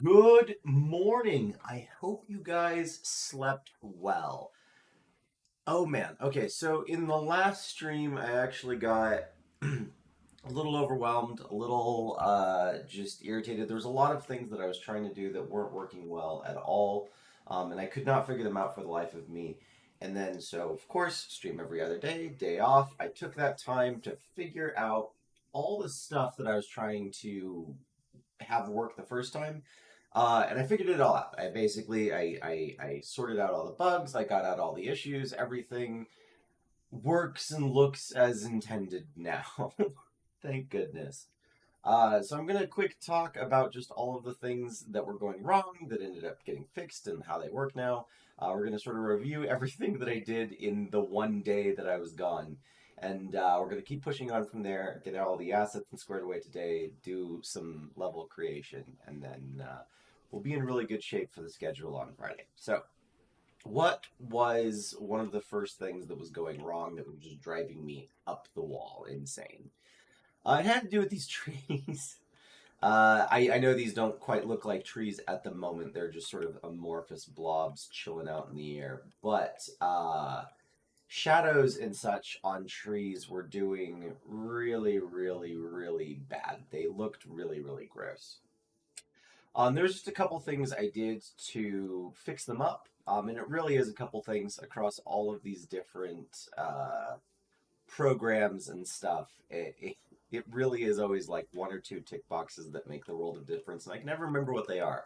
Good morning. I hope you guys slept well. Oh man. Okay, so in the last stream, I actually got a little overwhelmed, a little just irritated. There was a lot of things that I was trying to do that weren't working well at all, and I could not figure them out for the life of me. And then, so of course, stream every other day, day off. I took that time to figure out all the stuff that I was trying to have work the first time. And I figured it all out. I sorted out all the bugs. I got out all the issues. Everything works and looks as intended now. Thank goodness. So I'm gonna quick talk about just all of the things that were going wrong that ended up getting fixed and how they work now. We're gonna sort of review everything that I did in the one day that I was gone, and we're gonna keep pushing on from there. Get all the assets and squared away today. Do some level creation, and then we'll be in really good shape for the schedule on Friday. So, what was one of the first things that was going wrong that was just driving me up the wall insane? It had to do with these trees. I know these don't quite look like trees at the moment. They're just sort of amorphous blobs chilling out in the air. But shadows and such on trees were doing really, really, really bad. They looked really, really gross. There's just a couple things I did to fix them up. And it really is a couple things across all of these different programs and stuff. It really is always like one or two tick boxes that make the world of difference, and I can never remember what they are.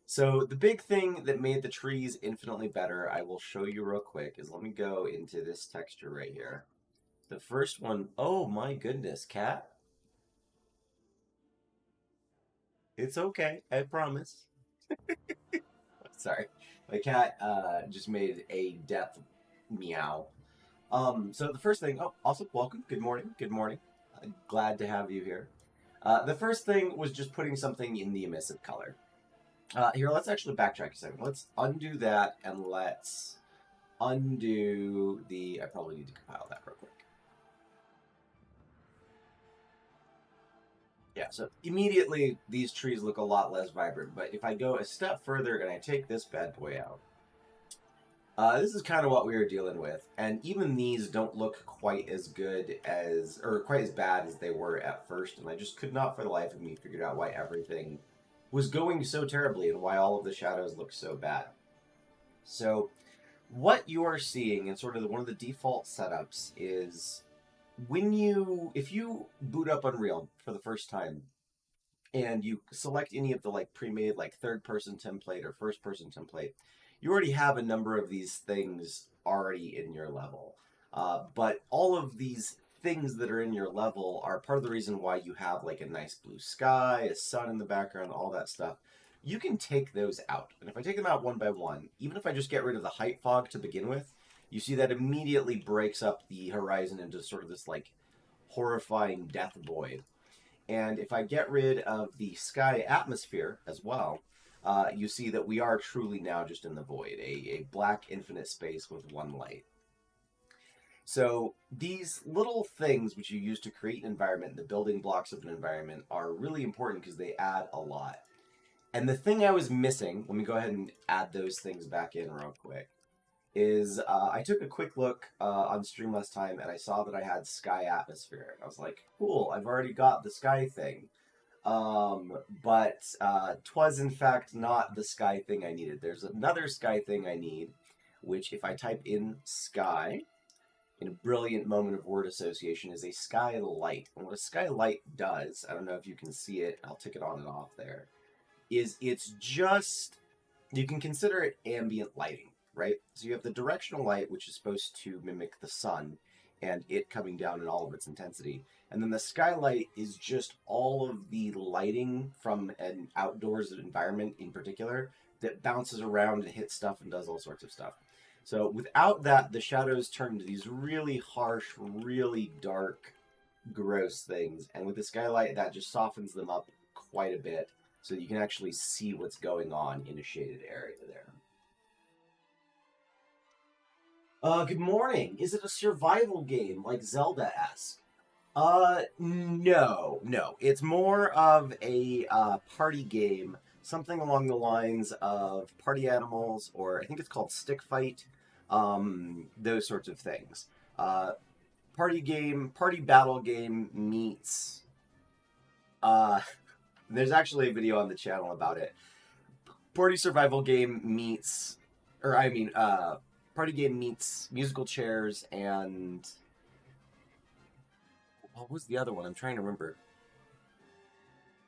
So the big thing that made the trees infinitely better, I will show you real quick, is let me go into this texture right here. The first one, oh my goodness, cat. It's okay, I promise. Sorry. My cat just made a death meow. So the first thing, oh, also welcome. Good morning. Good morning. Glad to have you here. The first thing was just putting something in the emissive color. Here, let's actually backtrack a second. Let's undo that and let's undo the. I probably need to compile that real quick. Yeah, so immediately these trees look a lot less vibrant. But if I go a step further and I take this bad boy out, this is kind of what we were dealing with, and even these don't look quite as good as, or quite as bad as they were at first, and I just could not for the life of me figure out why everything was going so terribly and why all of the shadows look so bad. So, what you are seeing, and sort of one of the default setups, is if you boot up Unreal for the first time, and you select any of the like pre-made like third person template or first person template, you already have a number of these things already in your level. But all of these things that are in your level are part of the reason why you have like a nice blue sky, a sun in the background, all that stuff. You can take those out. And if I take them out one by one, even if I just get rid of the height fog to begin with, you see that immediately breaks up the horizon into sort of this like horrifying death void. And if I get rid of the sky atmosphere as well, you see that we are truly now just in the void, a black infinite space with one light. So these little things which you use to create an environment, the building blocks of an environment, are really important because they add a lot. And the thing I was missing, let me go ahead and add those things back in real quick, is I took a quick look on stream last time and I saw that I had sky atmosphere. I was like, cool, I've already got the sky thing. But 'twas in fact not the sky thing I needed. There's another sky thing I need, which if I type in sky, in a brilliant moment of word association, is a skylight. And what a skylight does, I don't know if you can see it, I'll tick it on and off there, is it's just, you can consider it ambient lighting, right? So you have the directional light, which is supposed to mimic the sun and it coming down in all of its intensity. And then the skylight is just all of the lighting from an outdoors environment in particular that bounces around and hits stuff and does all sorts of stuff. So without that, the shadows turn into these really harsh, really dark, gross things. And with the skylight, that just softens them up quite a bit so you can actually see what's going on in a shaded area there. Good morning. Is it a survival game like Zelda-esque? No, no. It's more of a party game something along the lines of party animals, or I think it's called stick fight, those sorts of things. Uh, party battle game meets. Uh, there's actually a video on the channel about it. Party survival game meets, or I mean, party game meets musical chairs and what was the other one? I'm trying to remember.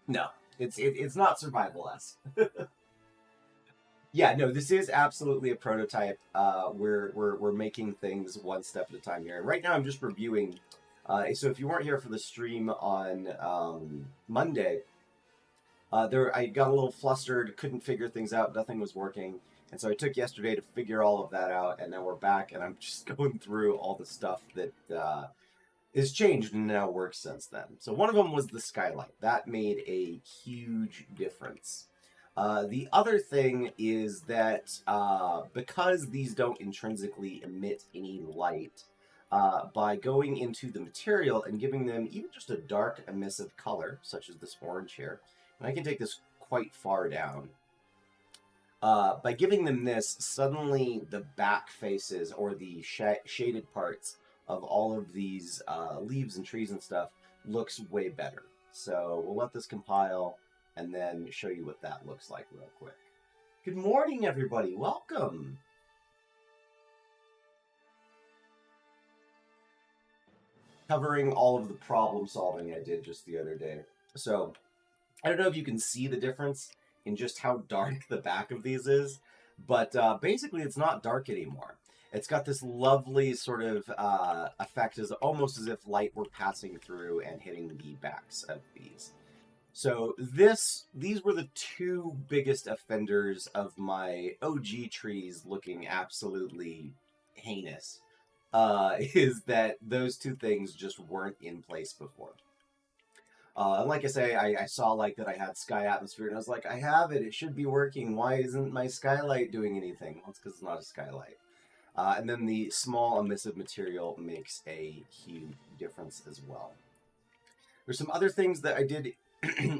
No, it's not survival-esque. Yeah, no, this is absolutely a prototype. We're making things one step at a time here. Right now, I'm just reviewing. So if you weren't here for the stream on Monday, there I got a little flustered, couldn't figure things out, nothing was working, and so I took yesterday to figure all of that out, and now we're back, and I'm just going through all the stuff that is changed and now works since then. So one of them was the skylight. That made a huge difference. The other thing is that because these don't intrinsically emit any light, by going into the material and giving them even just a dark emissive color, such as this orange here, and I can take this quite far down, by giving them this, suddenly the back faces or the shaded parts of all of these leaves and trees and stuff looks way better. So we'll let this compile and then show you what that looks like real quick. Good morning, everybody. Welcome. Covering all of the problem solving I did just the other day. So I don't know if you can see the difference in just how dark the back of these is, but basically it's not dark anymore. It's got this lovely sort of effect, as almost as if light were passing through and hitting the backs of these. So these were the two biggest offenders of my OG trees looking absolutely heinous. Is that those two things just weren't in place before. And like I say, I saw like that I had sky atmosphere, and I was like, I have it. It should be working. Why isn't my skylight doing anything? Well, it's because it's not a skylight. And then the small emissive material makes a huge difference as well. There's some other things that I did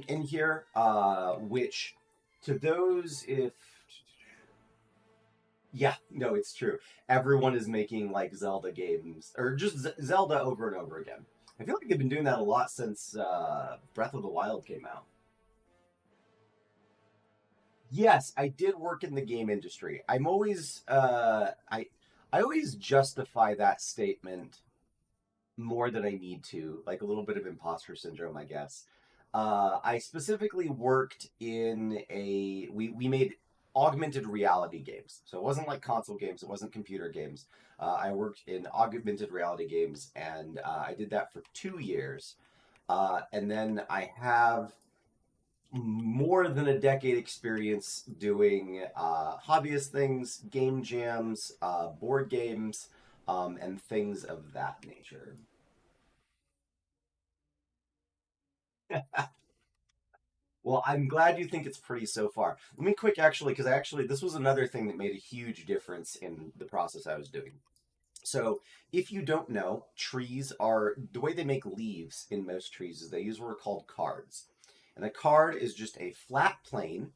in here, which to those, if... Yeah, no, it's true. Everyone is making like Zelda games, or just Zelda over and over again. I feel like they've been doing that a lot since Breath of the Wild came out. Yes, I did work in the game industry. I'm always I always justify that statement more than I need to, like a little bit of imposter syndrome, I guess. I specifically worked in we made augmented reality games. So it wasn't like console games, it wasn't computer games. I worked in augmented reality games, and I did that for 2 years. And then I have more than a decade experience doing hobbyist things, game jams, board games, and things of that nature. Well, I'm glad you think it's pretty so far. Let me quick, actually, because this was another thing that made a huge difference in the process I was doing. So, if you don't know, trees are, the way they make leaves in most trees is they use what are called cards. And a card is just a flat plane,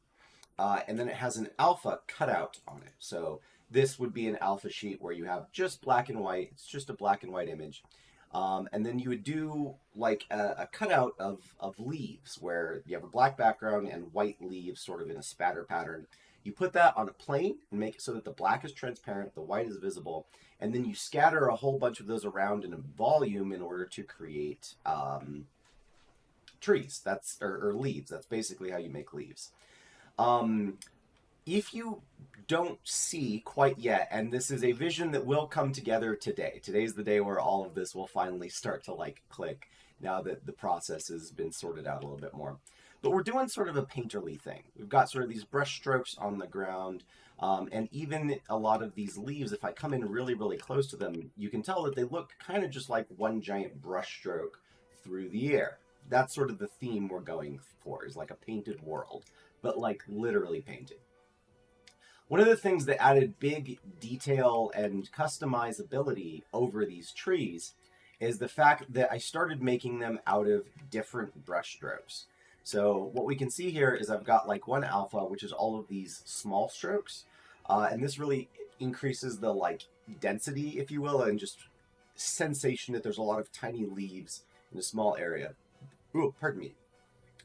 and then it has an alpha cutout on it. So, this would be an alpha sheet where you have just black and white. It's just a black and white image. And then you would do like a cutout of leaves where you have a black background and white leaves sort of in a spatter pattern. You put that on a plane and make it so that the black is transparent, the white is visible, and then you scatter a whole bunch of those around in a volume in order to create trees. Or leaves. That's basically how you make leaves. If you don't see quite yet, and this is a vision that will come together today. Today's the day where all of this will finally start to like click now that the process has been sorted out a little bit more. But we're doing sort of a painterly thing. We've got sort of these brush strokes on the ground, and even a lot of these leaves, if I come in really, really close to them, you can tell that they look kind of just like one giant brush stroke through the air. That's sort of the theme we're going for, is like a painted world, but like literally painted. One of the things that added big detail and customizability over these trees is the fact that I started making them out of different brush strokes. So what we can see here is I've got like one alpha, which is all of these small strokes. And this really increases the like density, if you will, and just sensation that there's a lot of tiny leaves in a small area. Ooh, pardon me,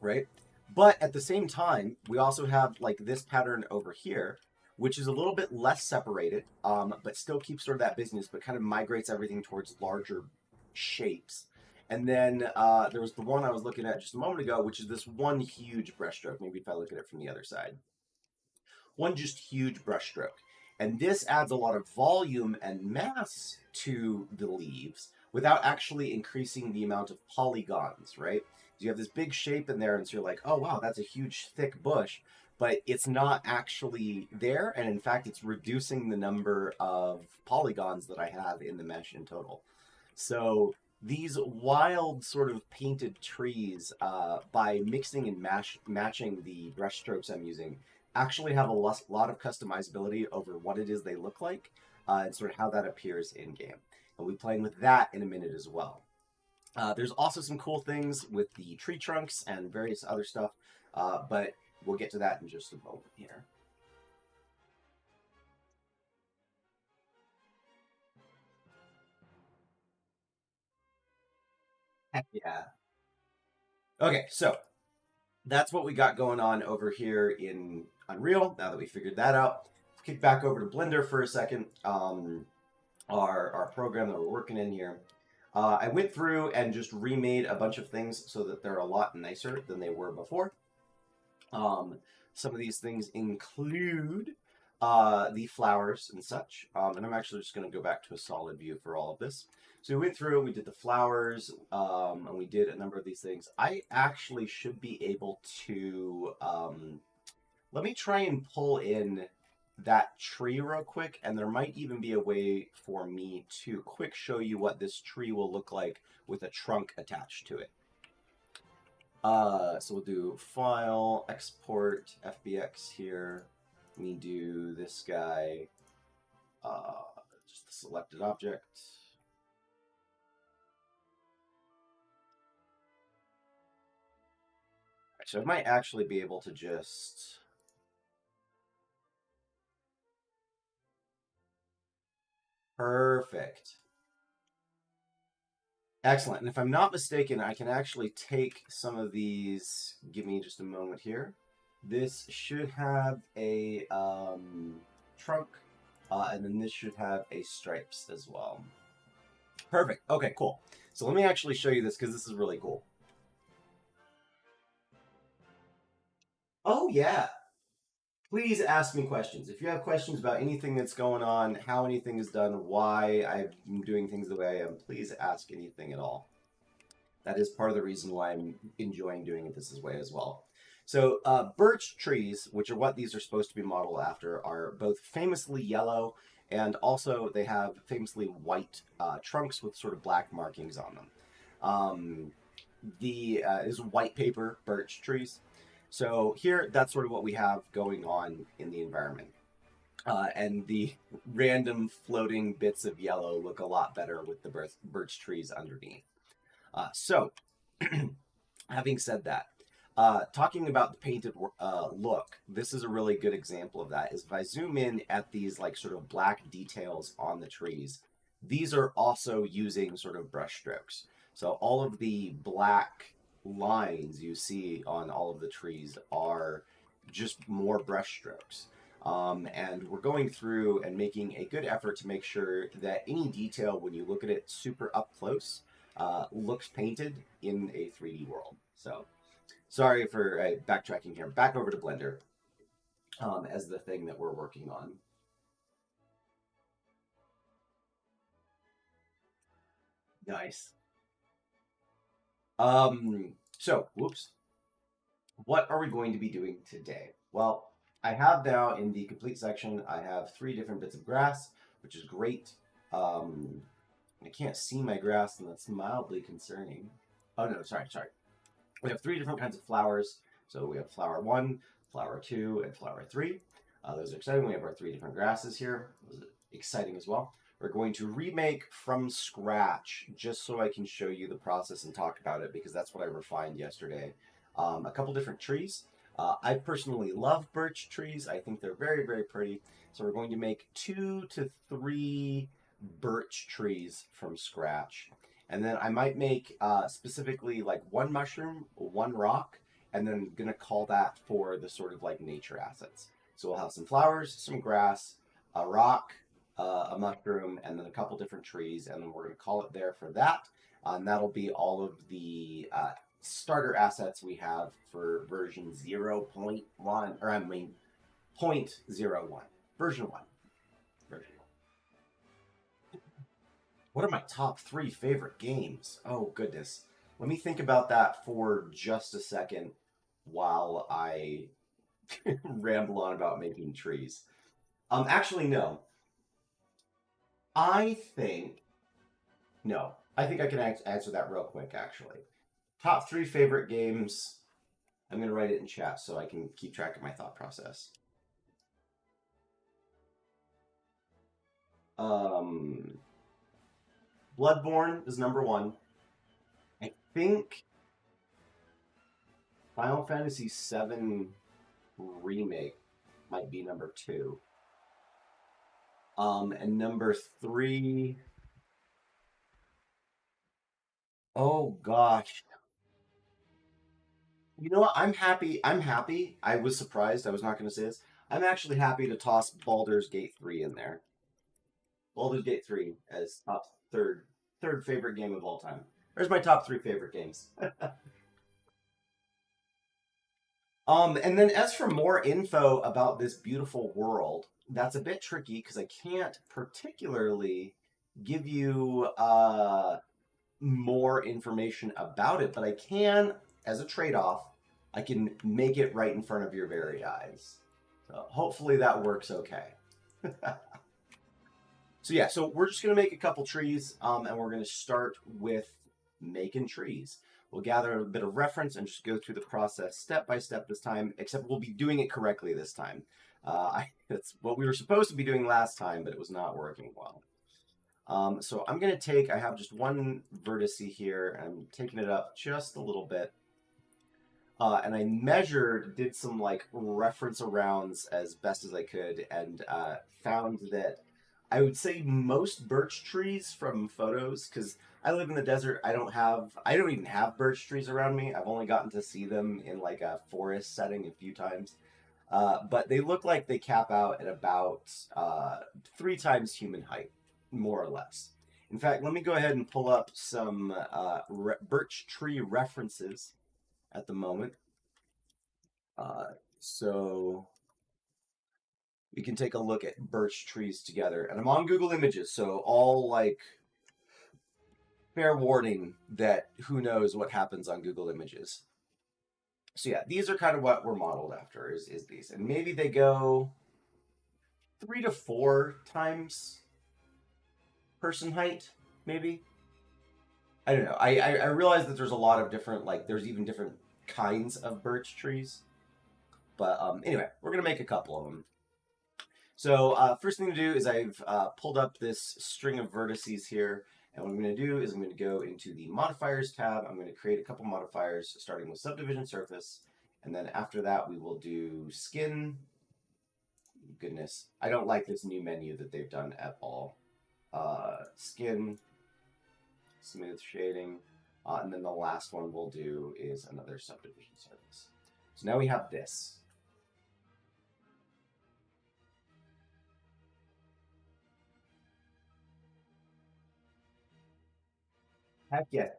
right? But at the same time, we also have like this pattern over here, which is a little bit less separated, but still keeps sort of that business, but kind of migrates everything towards larger shapes. And then there was the one I was looking at just a moment ago, which is this one huge brushstroke. Maybe if I look at it from the other side, one just huge brushstroke. And this adds a lot of volume and mass to the leaves without actually increasing the amount of polygons, right? So you have this big shape in there, and so you're like, oh, wow, that's a huge, thick bush. But it's not actually there, and in fact, it's reducing the number of polygons that I have in the mesh in total. So these wild sort of painted trees, by mixing and matching the brush strokes I'm using, actually have a lot of customizability over what it is they look like, and sort of how that appears in game. And we'll be playing with that in a minute as well. There's also some cool things with the tree trunks and various other stuff, but we'll get to that in just a moment here. Heck yeah. Okay, so that's what we got going on over here in Unreal. Now that we figured that out, let's kick back over to Blender for a second. Our program that we're working in here. I went through and just remade a bunch of things so that they're a lot nicer than they were before. Some of these things include the flowers and such. And I'm actually just going to go back to a solid view for all of this. So we went through and we did the flowers, and we did a number of these things. I actually should be able to, let me try and pull in that tree real quick, and there might even be a way for me to quick show you what this tree will look like with a trunk attached to it. So we'll do File, Export, FBX here. Let me do this guy, just the selected object. So I might actually be able to just... Perfect. Excellent. And if I'm not mistaken, I can actually take some of these. Give me just a moment here. This should have a trunk, and then this should have a stripes as well. Perfect. Okay, cool. So let me actually show you this because this is really cool. Oh, yeah. Please ask me questions. If you have questions about anything that's going on, how anything is done, why I'm doing things the way I am, please ask anything at all. That is part of the reason why I'm enjoying doing it this way as well. So birch trees, which are what these are supposed to be modeled after, are both famously yellow and also they have famously white trunks with sort of black markings on them. Is white paper birch trees. So here, that's sort of what we have going on in the environment. And the random floating bits of yellow look a lot better with the birch trees underneath. So, having said that, talking about the painted look, this is a really good example of that. Is if I zoom in at these like sort of black details on the trees, these are also using sort of brush strokes. So all of the black lines you see on all of the trees are just more brush strokes. And we're going through and making a good effort to make sure that any detail, when you look at it super up close, looks painted in a 3D world. So sorry for backtracking here. Back over to Blender as the thing that we're working on. Nice. So, whoops. What are we going to be doing today? Well, I have now in the complete section, I have 3 different bits of grass, which is great. I can't see my grass, and that's mildly concerning. Oh, no, sorry. We have 3 different kinds of flowers. So we have flower 1, flower 2, and flower 3. Those are exciting. We have our 3 different grasses here. Those are exciting as well. We're going to remake from scratch, just so I can show you the process and talk about it, because that's what I refined yesterday. a couple different trees. I personally love birch trees. I think they're very, very pretty. So we're going to make 2 to 3 birch trees from scratch. And then I might make specifically like one mushroom, one rock, and then gonna call that for the sort of like nature assets. So we'll have some flowers, some grass, a rock, a mushroom, and then a couple different trees, and then we're gonna call it there for that. And that'll be all of the starter assets we have for version 0.1, or I mean, zero point 0.01, version 1. Version 1. What are my top 3 favorite games? Oh, goodness. Let me think about that for just a second while I ramble on about making trees. Actually, no. I think, no. I think I can answer that real quick, actually. Top 3 favorite games. I'm going to write it in chat so I can keep track of my thought process. Um, Bloodborne is number 1. I think Final Fantasy VII Remake might be number 2. And number 3. Oh gosh. You know what? I'm happy. I'm happy. I was surprised. I was not going to say this. I'm actually happy to toss Baldur's Gate 3 in there. Baldur's Gate 3 as top third favorite game of all time. There's my top 3 favorite games. And then as for more info about this beautiful world, that's a bit tricky because I can't particularly give you more information about it, but I can, as a trade-off, I can make it right in front of your very eyes. So hopefully that works okay. So yeah, so we're just going to make a couple trees, and we're going to start with making trees. We'll gather a bit of reference and just go through the process step by step this time, except we'll be doing it correctly this time. That's what we were supposed to be doing last time, but it was not working well. So I'm going to take, I have just one vertex here, and I'm taking it up just a little bit. And I measured, did some like reference arounds as best as I could, and found that I would say most birch trees from photos, because I live in the desert, I don't even have birch trees around me. I've only gotten to see them in like a forest setting a few times. But they look like they cap out at about 3 times human height, more or less. In fact, let me go ahead and pull up some birch tree references at the moment. So we can take a look at birch trees together. And I'm on Google Images, so all like fair warning that who knows what happens on Google Images. So yeah, these are kind of what we're modeled after is these. And maybe they go 3 to 4 times person height, maybe. I don't know. I realize that there's a lot of different, like there's even different kinds of birch trees. But anyway, we're going to make a couple of them. So first thing to do is I've pulled up this string of vertices here. And what I'm going to do is I'm going to go into the modifiers tab. I'm going to create a couple modifiers starting with subdivision surface. And then after that, we will do skin. Goodness, I don't like this new menu that they've done at all. Skin, smooth shading. And then the last one we'll do is another subdivision surface. So now we have this. Heck yeah.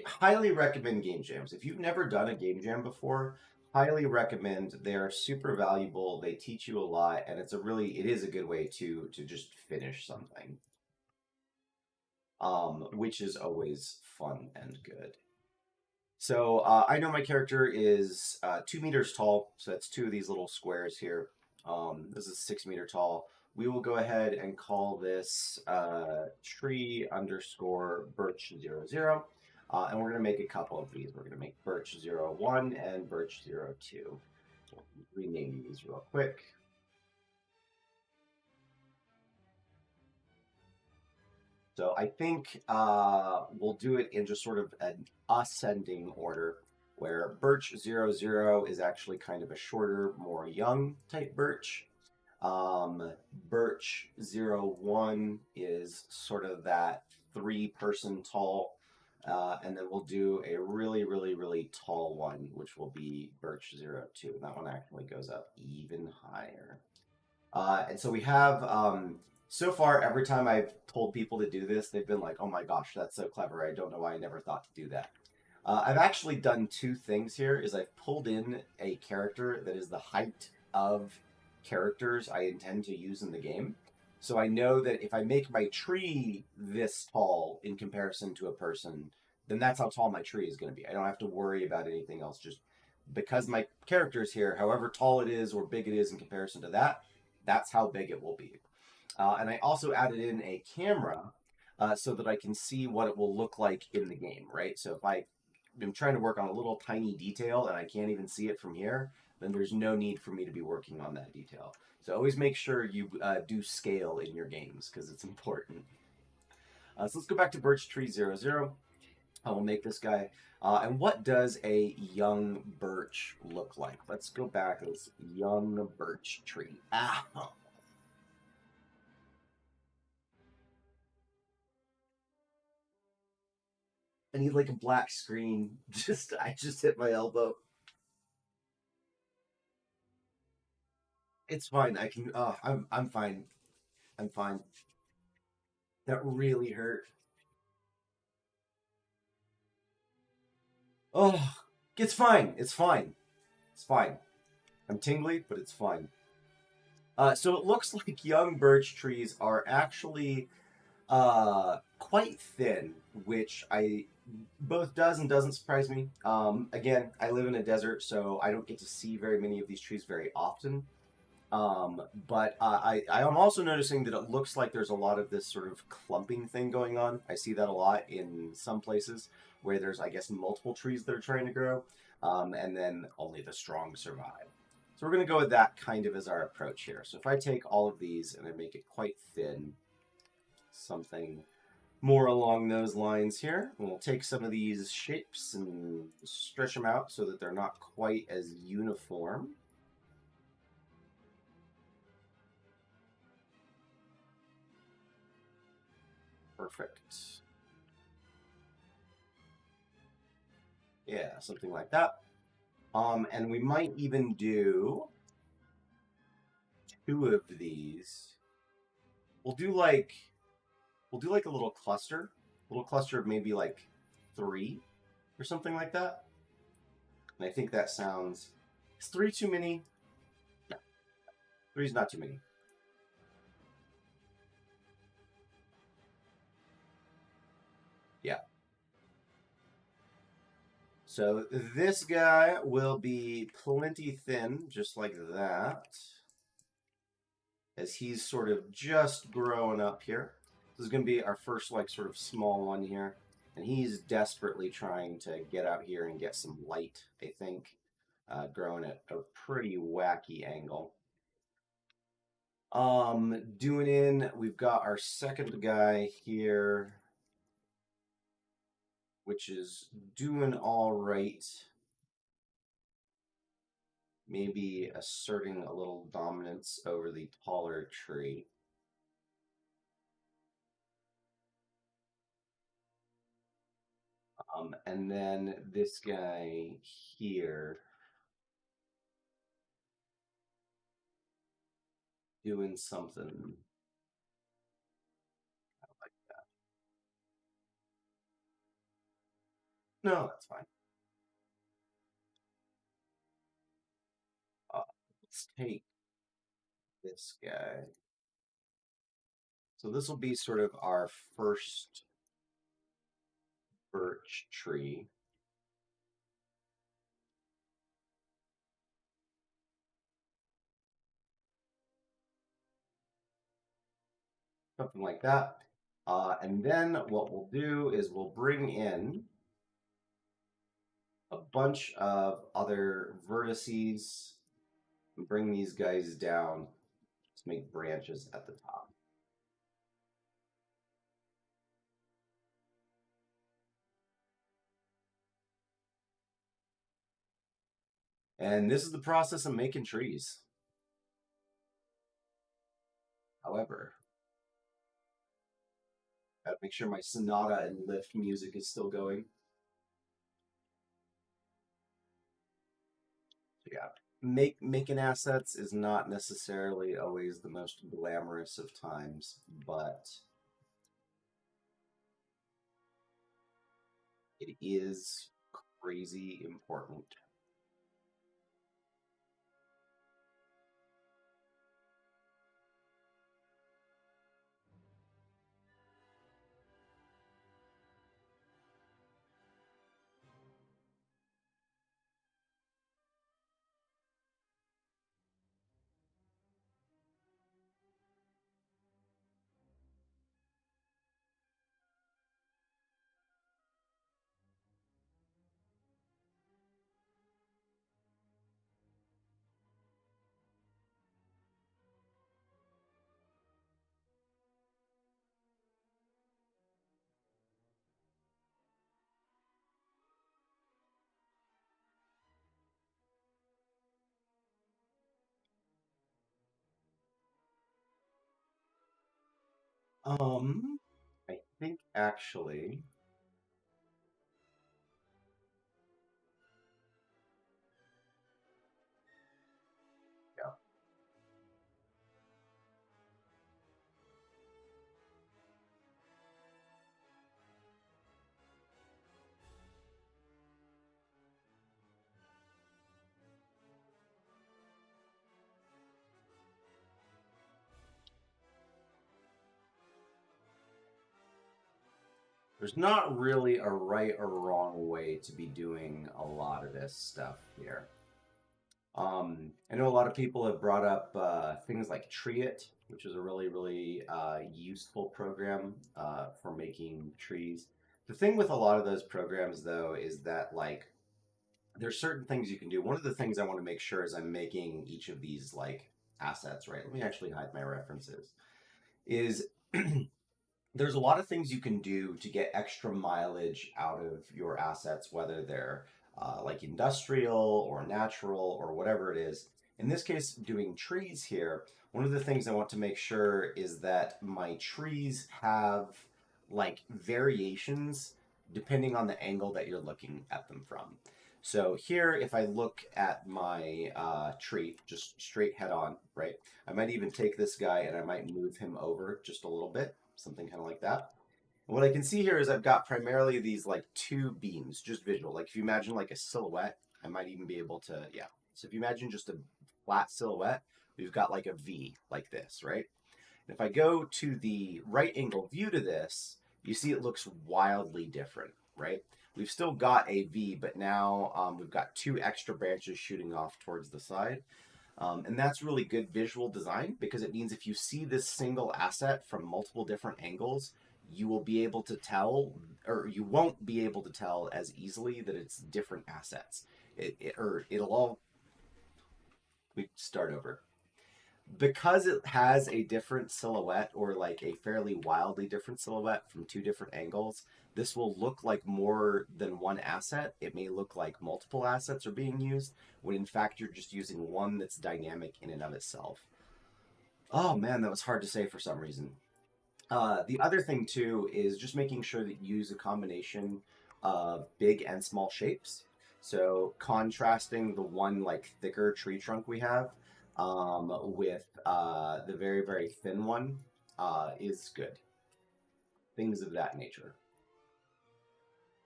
Highly recommend game jams. If you've never done a game jam before, highly recommend. They are super valuable. They teach you a lot, and it is a good way to just finish something. Which is always fun and good. So I know my character is 2 meters tall, so that's 2 of these little squares here. This is 6 meter tall. We will go ahead and call this tree underscore birch 00. And we're going to make a couple of these. We're going to make birch 01 and birch 02. We'll rename these real quick. So I think we'll do it in just sort of an ascending order. where birch 00 is actually kind of a shorter, more young type birch. Birch 01 is sort of that 3-person tall. And then we'll do a really, really, really tall one, which will be birch 02. That one actually goes up even higher. And so we have, so far, every time I've told people to do this, they've been like, oh my gosh, that's so clever. I don't know why I never thought to do that. I've actually done two things here, is I've pulled in a character that is the height of characters I intend to use in the game. So I know that if I make my tree this tall in comparison to a person, then that's how tall my tree is going to be. I don't have to worry about anything else. Just because my character is here, however tall it is or big it is in comparison to that, that's how big it will be. And I also added in a camera so that I can see what it will look like in the game, right? So if I'm trying to work on a little tiny detail and I can't even see it from here, then there's no need for me to be working on that detail. So always make sure you do scale in your games because it's important. So let's go back to birch tree 00. I will make this guy. And what does a young birch look like? Let's go back to this young birch tree. Ah, I need like a black screen. I just hit my elbow. It's fine. I can. I'm fine. I'm fine. That really hurt. Oh, it's fine. It's fine. It's fine. I'm tingly, but it's fine. So it looks like young birch trees are actually quite thin, which I both does and doesn't surprise me. Again, I live in a desert, so I don't get to see very many of these trees very often. But I am also noticing that it looks like there's a lot of this sort of clumping thing going on. I see that a lot in some places where there's, I guess, multiple trees that are trying to grow, and then only the strong survive. So we're going to go with that kind of as our approach here. So if I take all of these and I make it quite thin, something more along those lines here, and we'll take some of these shapes and stretch them out so that they're not quite as uniform. Perfect. Yeah, something like that. And we might even do two of these. We'll do like a little cluster of maybe like 3 or something like that. And I think that sounds. Is 3 too many? No, 3 is not too many. Yeah. So this guy will be plenty thin, just like that, as he's sort of just growing up here. This is going to be our first, like, sort of small one here. And he's desperately trying to get out here and get some light, I think, growing at a pretty wacky angle. We've got our second guy here, which is doing all right. Maybe asserting a little dominance over the taller tree. And then this guy here doing something like that. No, that's fine. Let's take this guy. So this will be sort of our first birch tree. Something like that. And then what we'll do is we'll bring in a bunch of other vertices and bring these guys down to make branches at the top. And this is the process of making trees. However, gotta make sure my Sonata and Lift music is still going. So yeah, making assets is not necessarily always the most glamorous of times, but it is crazy important. I think actually, yeah. There's not really a right or wrong way to be doing a lot of this stuff here. I know a lot of people have brought up things like Treeit, which is a really useful program for making trees. The thing with a lot of those programs, though, is that like there's certain things you can do. One of the things I want to make sure is I'm making each of these like assets, right? Let me actually hide my references. Is there's a lot of things you can do to get extra mileage out of your assets, whether they're like industrial or natural or whatever it is. In this case, doing trees here, one of the things I want to make sure is that my trees have like variations depending on the angle that you're looking at them from. So here, if I look at my tree, just straight head on, right? I might even take this guy and I might move him over just a little bit, something kind of like that. And what I can see here is I've got primarily these like two beams, just visual. Like if you imagine like a silhouette, I might even be able to, yeah. So if you imagine just a flat silhouette, we've got like a V like this, right? And if I go to the right angle view to this, you see it looks wildly different, right? We've still got a V, but now we've got two extra branches shooting off towards the side. And that's really good visual design because it means if you see this single asset from multiple different angles, you will be able to tell, or you won't be able to tell as easily that it's different assets. Or it'll all, we start over. Because it has a different silhouette or like a fairly wildly different silhouette from two different angles, this will look like more than one asset. It may look like multiple assets are being used when in fact you're just using one that's dynamic in and of itself. Oh man, that was hard to say for some reason. The other thing too is just making sure that you use a combination of big and small shapes. So contrasting the one like thicker tree trunk we have with the very thin one is good. Things of that nature.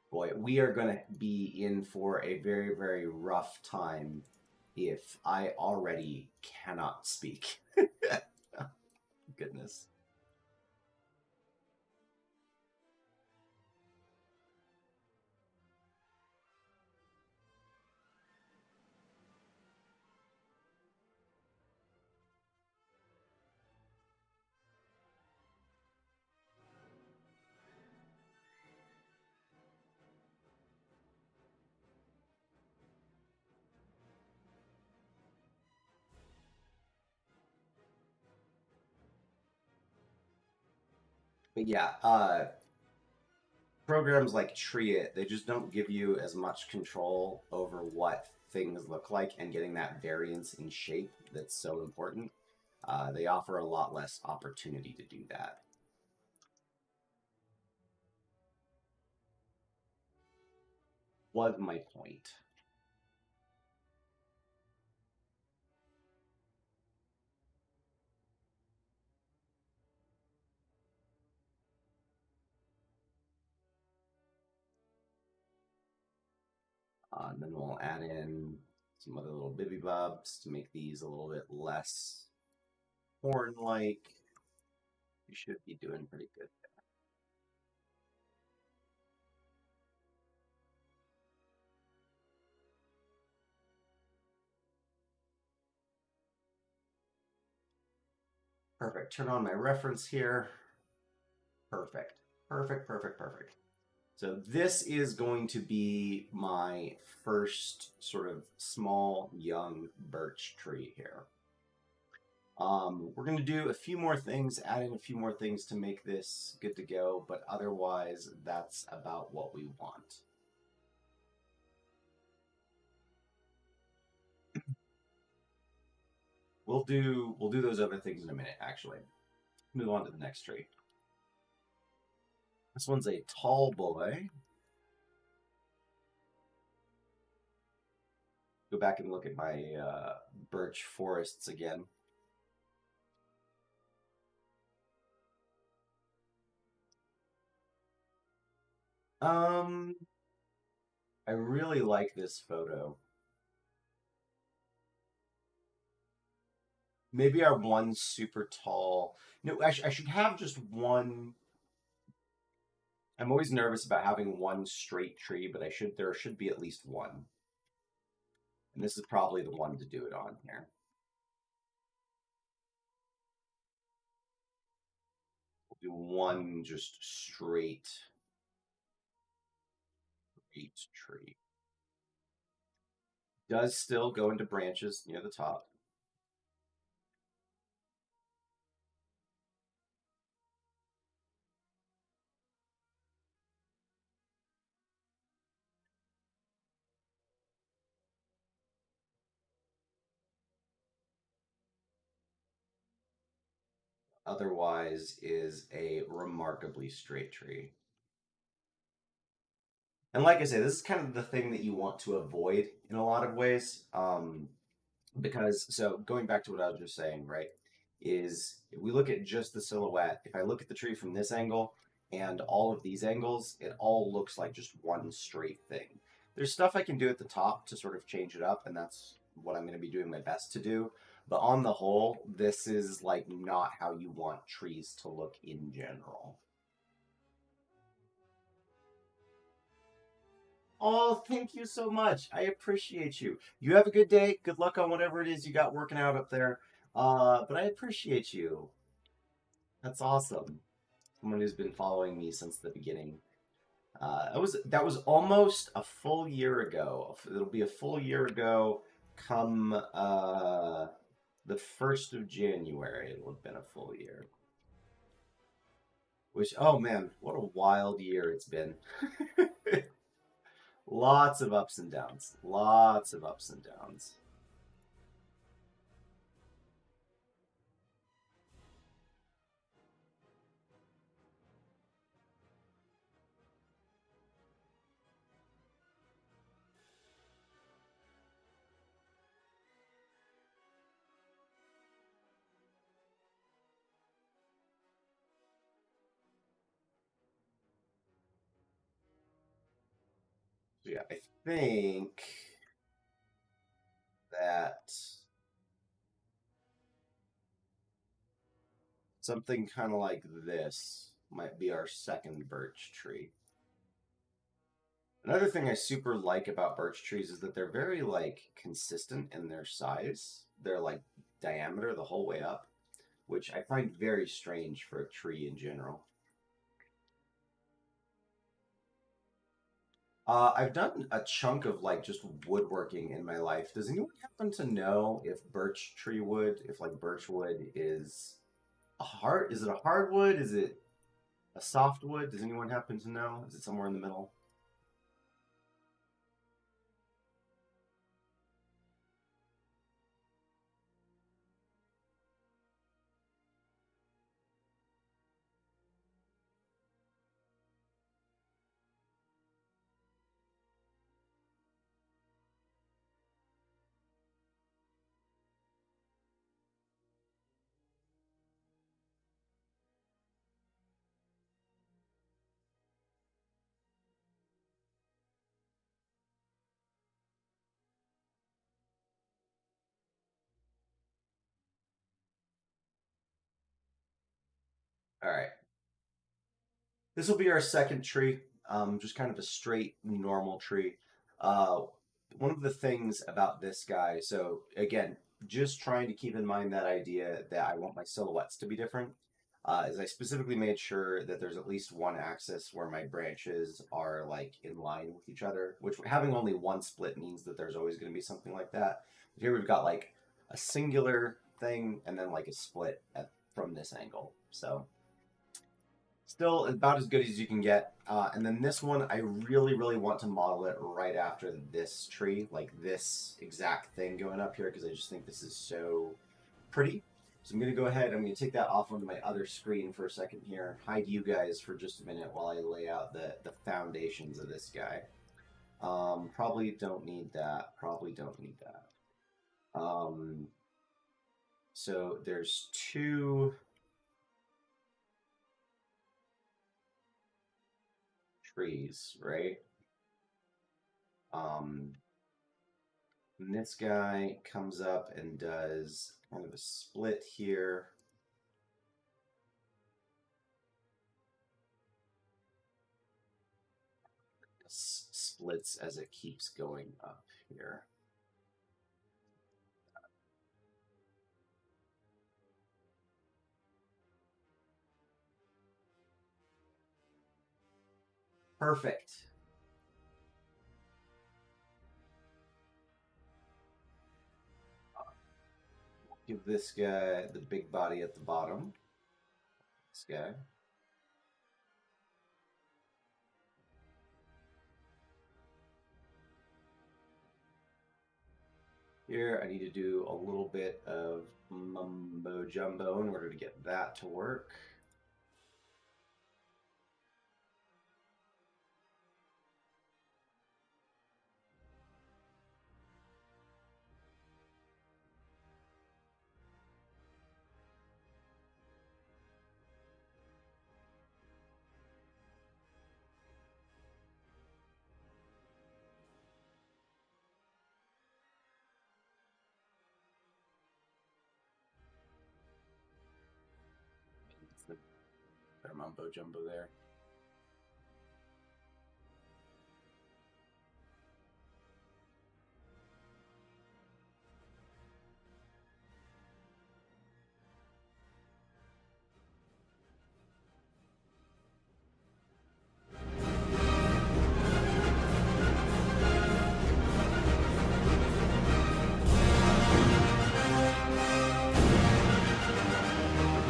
Boy, we are going to be in for a very rough time if I already cannot speak. Goodness. But yeah, programs like Treeit, they just don't give you as much control over what things look like and getting that variance in shape that's so important, they offer a lot less opportunity to do that. Was my point. And then we'll add in some other little bibby bobs to make these a little bit less horn-like. You should be doing pretty good. Perfect. Turn on my reference here. Perfect. Perfect, perfect, perfect. So this is going to be my first sort of small young birch tree here. We're going to do a few more things, add in a few more things to make this good to go, but otherwise that's about what we want. We'll do those other things in a minute, actually. Move on to the next tree. This one's a tall boy. Go back and look at my birch forests again. I really like this photo. Maybe our one super tall. No, I should have just one. I'm always nervous about having one straight tree, but there should be at least one. And this is probably the one to do it on here. We'll do one just straight tree. Does still go into branches near the top. Otherwise is a remarkably straight tree. And like I say, this is kind of the thing that you want to avoid in a lot of ways. Because, so going back to what I was just saying, right, is if we look at just the silhouette, if I look at the tree from this angle and all of these angles, it all looks like just one straight thing. There's stuff I can do at the top to sort of change it up, and that's what I'm going to be doing my best to do. But on the whole, this is like not how you want trees to look in general. Oh, thank you so much. I appreciate you. You have a good day. Good luck on whatever it is you got working out up there. But I appreciate you. That's awesome. Someone who's been following me since the beginning. That was almost a full year ago. It'll be a full year ago come the 1st of January. It'll have been a full year. Which, oh man, what a wild year it's been. Lots of ups and downs. Lots of ups and downs. So yeah, I think that something kind of like this might be our second birch tree. Another thing I super like about birch trees is that they're very like consistent in their size. They're like diameter the whole way up, which I find very strange for a tree in general. I've done a chunk of like just woodworking in my life. Does anyone happen to know if birch tree wood, if like birch wood is is it a hardwood? Is it a softwood? Does anyone happen to know? Is it somewhere in the middle? All right. This will be our second tree, just kind of a straight normal tree. Uh, One of the things about this guy, so again, just trying to keep in mind that idea that I want my silhouettes to be different, is I specifically made sure that there's at least one axis where my branches are like in line with each other, which having only one split means that there's always going to be something like that. But here we've got like a singular thing and then like a split from this angle. So still about as good as you can get. And then this one, I really, really want to model it right after this tree, like this exact thing going up here, because I just think this is so pretty. So I'm going to go ahead, I'm going to take that off onto my other screen for a second here, hide you guys for just a minute while I lay out the foundations of this guy. Probably don't need that, probably don't need that. So there's two trees, right? Um, and this guy comes up and does kind of a split here. Splits as it keeps going up here. Perfect. Give this guy the big body at the bottom. This guy. Here, I need to do a little bit of mumbo jumbo in order to get that to work. It's the mumbo jumbo there.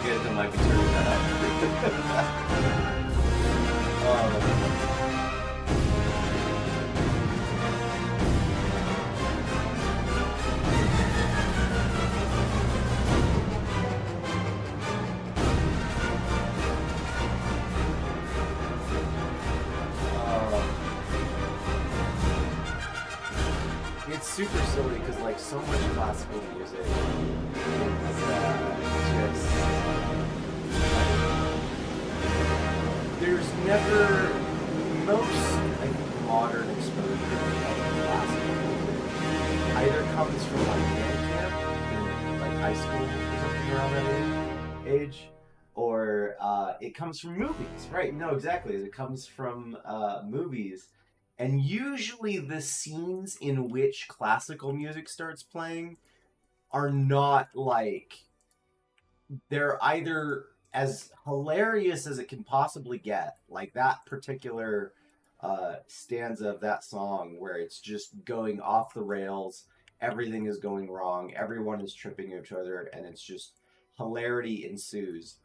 You guys don't might be turning that up. Oh, oh. It's super silly because like so much classical music is just there's never most I think modern exposure of classical music either comes from like band camp in like high school or something around that age, or it comes from movies. Right? No, exactly. It comes from movies, and usually the scenes in which classical music starts playing are not like they're either as hilarious as it can possibly get, like that particular stanza of that song where it's just going off the rails, everything is going wrong, everyone is tripping each other, and it's just hilarity ensues.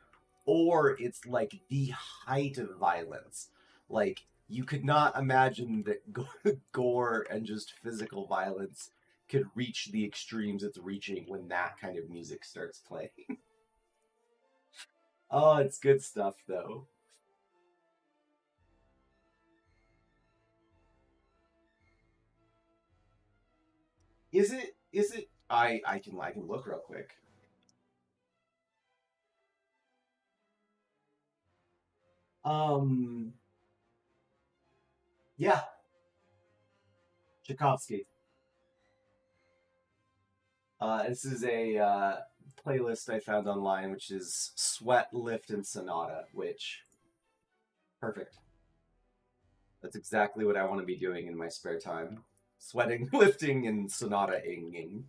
Or it's like the height of violence. Like you could not imagine that gore and just physical violence could reach the extremes it's reaching when that kind of music starts playing. Oh, it's good stuff though. Is it? Is it? I can look real quick. Um, yeah, Tchaikovsky. This is a playlist I found online, which is Sweat, Lift, and Sonata, which, perfect. That's exactly what I want to be doing in my spare time. Sweating, lifting, and sonata-inging.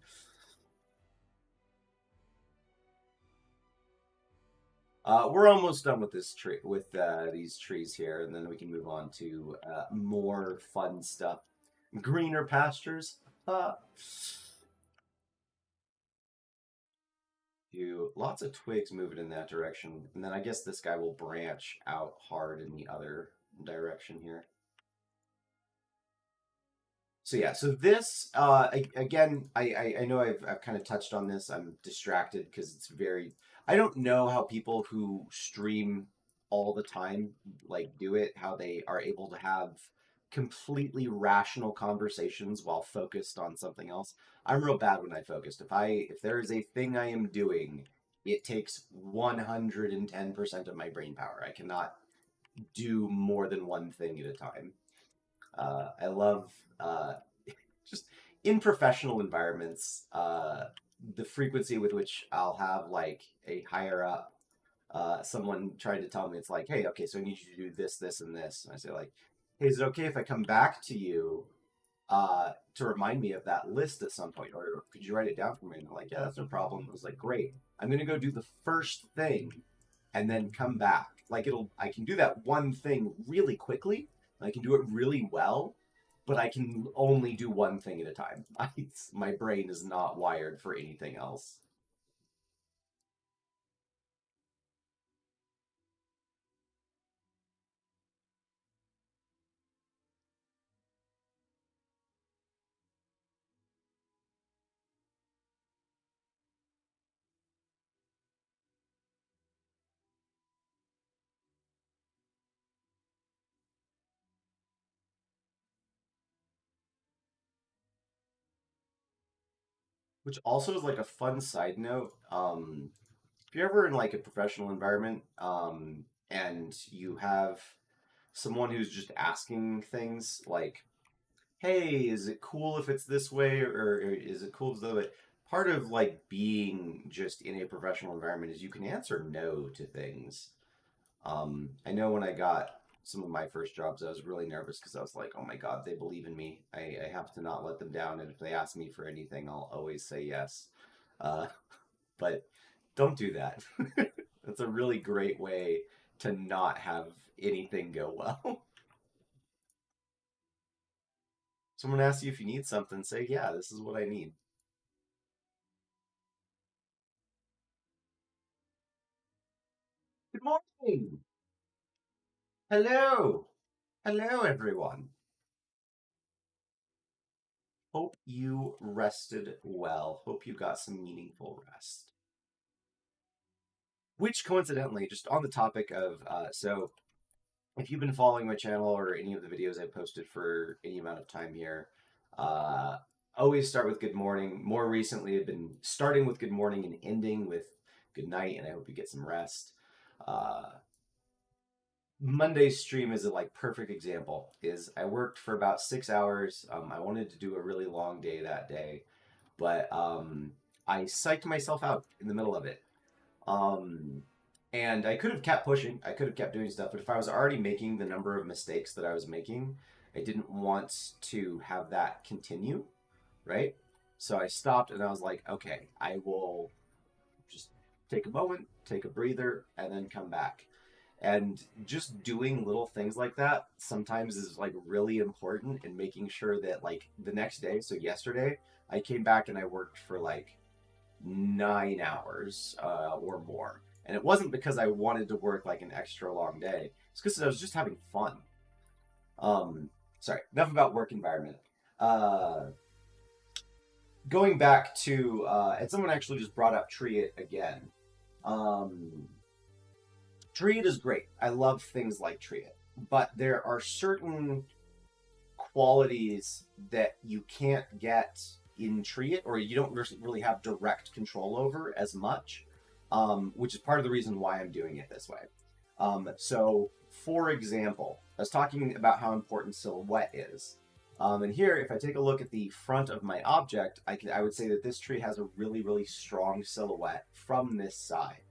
We're almost done with this tree, with these trees here, and then we can move on to more fun stuff. Greener pastures. Lots of twigs moving in that direction, and then I guess this guy will branch out hard in the other direction here. So yeah, so this again, I know I've kind of touched on this. I'm distracted because it's very. I don't know how people who stream all the time like do it, how they are able to have completely rational conversations while focused on something else. I'm real bad when I focused. If there is a thing I am doing, it takes 110% of my brain power. I cannot do more than one thing at a time. I love just in professional environments, the frequency with which I'll have like a higher up, someone trying to tell me it's like, hey, okay, so I need you to do this, this, and this. And I say like, hey, is it okay if I come back to you to remind me of that list at some point, or could you write it down for me? And they're like, yeah, that's no problem. I was like, great. I'm gonna go do the first thing and then come back. Like I can do that one thing really quickly. I can do it really well, but I can only do one thing at a time. My brain is not wired for anything else. Which also is like a fun side note. If you're ever in like a professional environment, and you have someone who's just asking things like, "Hey, is it cool if it's this way, or is it cool if it's the other way?" Part of like being just in a professional environment is you can answer no to things. I know when I got some of my first jobs, I was really nervous because I was like, oh my God, they believe in me. I have to not let them down. And if they ask me for anything, I'll always say yes. Uh, but don't do that. That's a really great way to not have anything go well. Someone asks you if you need something, say, yeah, this is what I need. Good morning. Hello. Hello, everyone. Hope you rested well. Hope you got some meaningful rest. Which coincidentally, just on the topic of, so if you've been following my channel or any of the videos I've posted for any amount of time here, uh, always start with good morning. More recently, I've been starting with good morning and ending with good night, and I hope you get some rest. Uh, Monday's stream is a like perfect example. Is I worked for about 6 hours. I wanted to do a really long day that day, but I psyched myself out in the middle of it. Um, and I could have kept pushing. I could have kept doing stuff. But if I was already making the number of mistakes that I was making, I didn't want to have that continue, right? So I stopped and I was like, okay, I will just take a moment, take a breather, and then come back. And just doing little things like that sometimes is like really important in making sure that like the next day, so yesterday, I came back and I worked for like 9 hours or more. And it wasn't because I wanted to work like an extra long day. It's because I was just having fun. Sorry, enough about work environment. Uh, Going back to, and someone actually just brought up Tree It again. Um, Tree It is great. I love things like Tree It. But there are certain qualities that you can't get in Tree It, or you don't really have direct control over as much, which is part of the reason why I'm doing it this way. So, for example, I was talking about how important silhouette is. And here, if I take a look at the front of my object, I would say that this tree has a really, really strong silhouette from this side.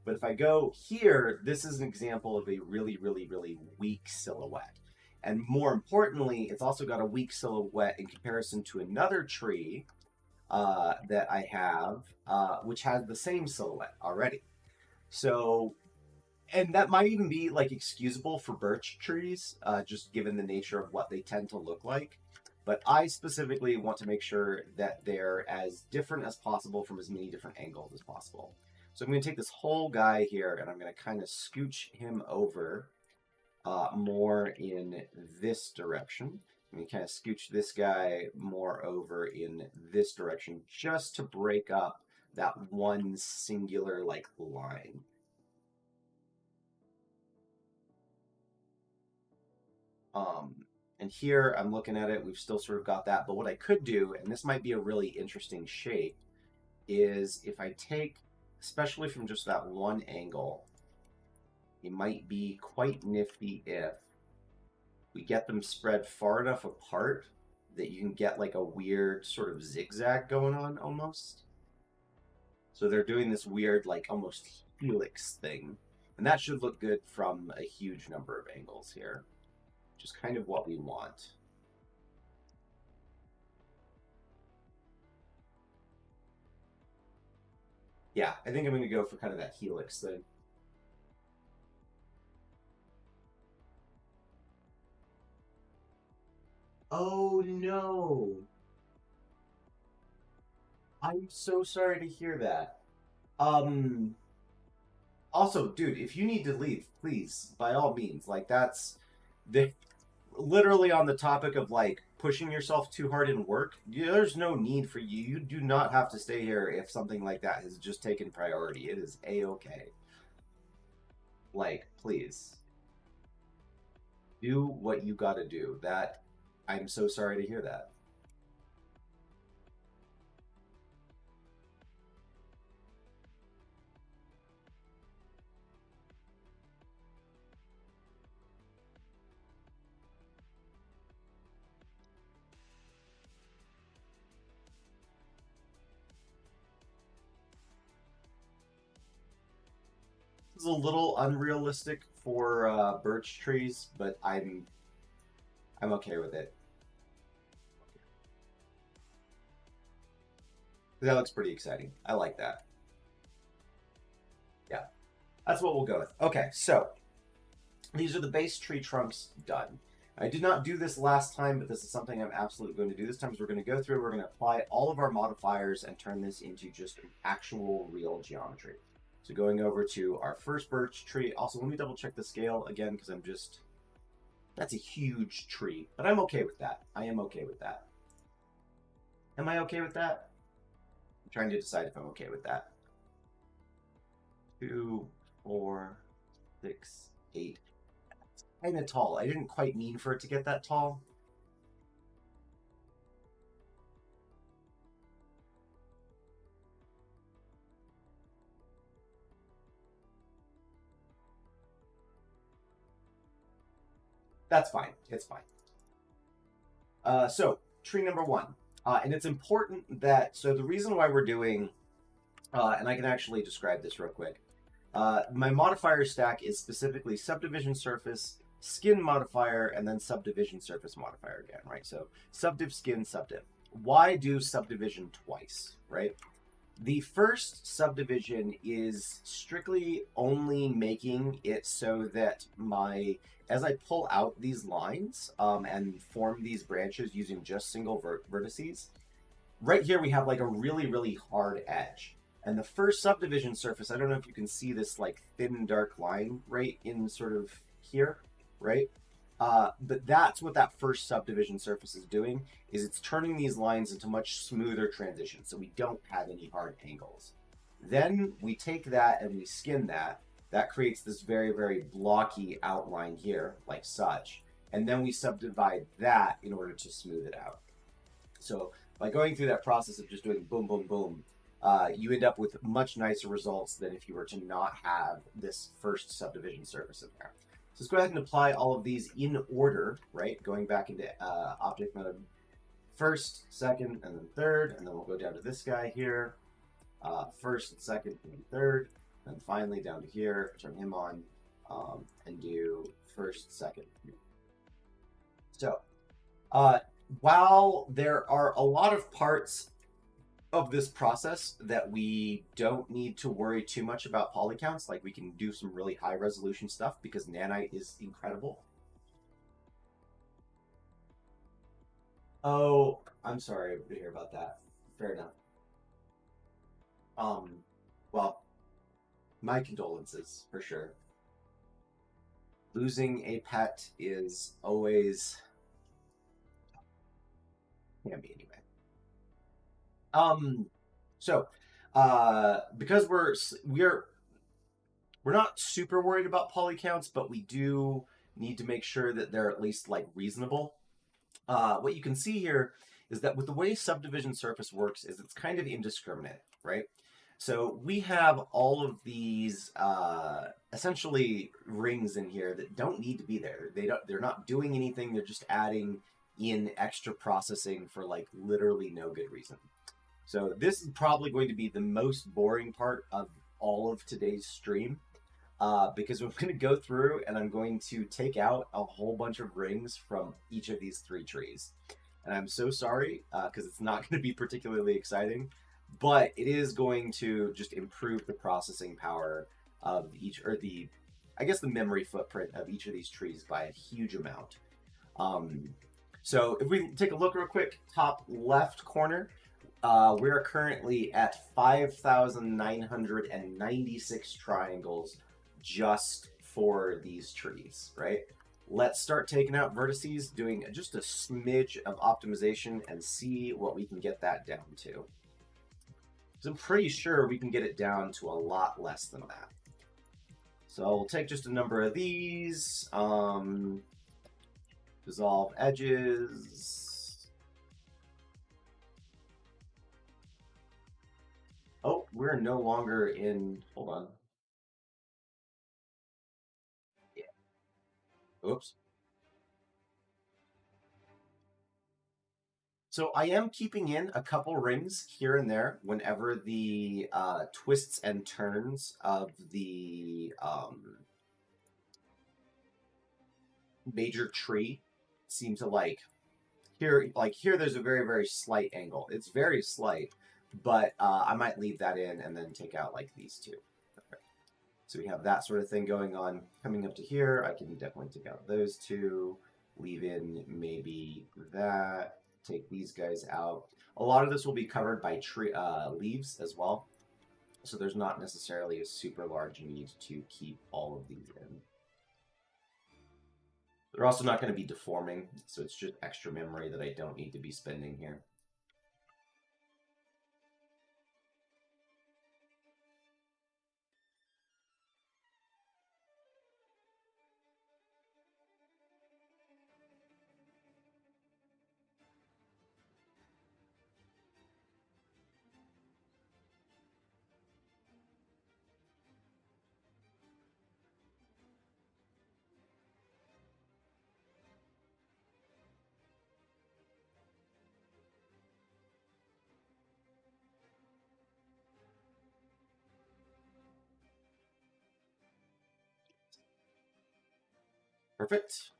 But if I go here, this is an example of a really, really, really weak silhouette. And more importantly, it's also got a weak silhouette in comparison to another tree that I have, which has the same silhouette already. So, and that might even be like excusable for birch trees, just given the nature of what they tend to look like. But I specifically want to make sure that they're as different as possible from as many different angles as possible. So I'm going to take this whole guy here and I'm going to kind of scooch him over more in this direction. I'm going to kind of scooch this guy more over in this direction just to break up that one singular like line. And here I'm looking at it, we've still sort of got that, but what I could do, and this might be a really interesting shape, is if I take, especially from just that one angle, it might be quite nifty if we get them spread far enough apart that you can get like a weird sort of zigzag going on almost. So they're doing this weird like almost helix thing. And that should look good from a huge number of angles here. Just kind of what we want. Yeah, I think I'm going to go for kind of that helix thing. Oh no. I'm so sorry to hear that. Um Also, dude, if you need to leave, please, by all means. Like that's the literally on the topic of like pushing yourself too hard in work. There's no need for you. You do not have to stay here if something like that has just taken priority. It is a-okay. Like, please do what you got to do. That I'm so sorry to hear that. This is a little unrealistic for birch trees, but I'm okay with it. That looks pretty exciting. I like that. Yeah, that's what we'll go with. Okay, so these are the base tree trunks done. I did not do this last time, but this is something I'm absolutely going to do this time. So we're going to go through, we're going to apply all of our modifiers and turn this into just actual real geometry. So going over to our first birch tree. Also, let me double check the scale again because that's a huge tree, but I'm okay with that. I am okay with that. Am I okay with that? I'm trying to decide if I'm okay with that. 2, 4, 6, 8. Kind of tall. I didn't quite mean for it to get that tall. That's fine. It's fine. So tree number 1. And it's important that, so the reason why we're doing, and I can actually describe this real quick. My modifier stack is specifically subdivision surface, skin modifier, and then subdivision surface modifier again, right? So subdiv, skin, subdiv. Why do subdivision twice, right? The first subdivision is strictly only making it so that as I pull out these lines and form these branches using just single vertices, right here we have like a really, really hard edge. And the first subdivision surface, I don't know if you can see this like thin dark line right in sort of here, right? But that's what that first subdivision surface is doing, is it's turning these lines into much smoother transitions, so we don't have any hard angles. Then we take that and we skin that. That creates this very, very blocky outline here, like such. And then we subdivide that in order to smooth it out. So by going through that process of just doing boom, boom, boom, you end up with much nicer results than if you were to not have this first subdivision surface in there. So let's go ahead and apply all of these in order, right? Going back into object mode, first, second, and then third, and then we'll go down to this guy here, first, second, and third, and finally down to here, turn him on, and do first, second. So, while there are a lot of parts of this process that we don't need to worry too much about poly counts, like we can do some really high resolution stuff because nanite is incredible. Oh, I'm sorry to hear about that. Fair enough. Well, my condolences for sure. Losing a pet is always can be anyway. So because we're not super worried about poly counts, but we do need to make sure that they're at least like reasonable. What you can see here is that with the way subdivision surface works is it's kind of indiscriminate, right? So we have all of these essentially rings in here that don't need to be there. They're not doing anything. They're just adding in extra processing for like literally no good reason. So this is probably going to be the most boring part of all of today's stream because I'm going to go through and I'm going to take out a whole bunch of rings from each of these three trees. And I'm so sorry because it's not going to be particularly exciting, but it is going to just improve the processing power of each, or I guess the memory footprint of each of these trees by a huge amount. So if we take a look real quick, top left corner, we are currently at 5,996 triangles just for these trees, right? Let's start taking out vertices, doing just a smidge of optimization and see what we can get that down to. So I'm pretty sure we can get it down to a lot less than that. So we'll take just a number of these, dissolve edges. Oh, we're no longer in, hold on. Yeah. Oops. So I am keeping in a couple rings here and there whenever the twists and turns of the major tree seem to like here there's a very, very slight angle. It's very slight, but I might leave that in and then take out like these two. Okay. So we have that sort of thing going on. Coming up to here, I can definitely take out those two, leave in maybe that, take these guys out. A lot of this will be covered by tree leaves as well, so there's not necessarily a super large need to keep all of these in. They're also not going to be deforming, so it's just extra memory that I don't need to be spending here. Perfect.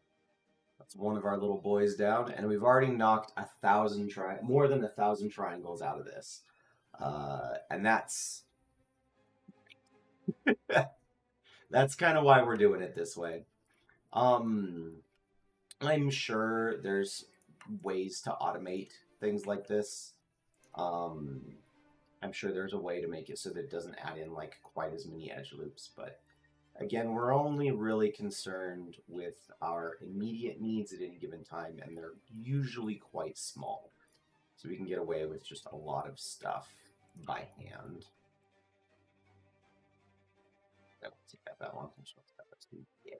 That's one of our little boys down, and we've already knocked more than 1,000 triangles out of this, and that's that's kind of why we're doing it this way. I'm sure there's ways to automate things like this. I'm sure there's a way to make it so that it doesn't add in like quite as many edge loops, but again, we're only really concerned with our immediate needs at any given time, and they're usually quite small. So we can get away with just a lot of stuff by hand. Oh, take that one. Yeah.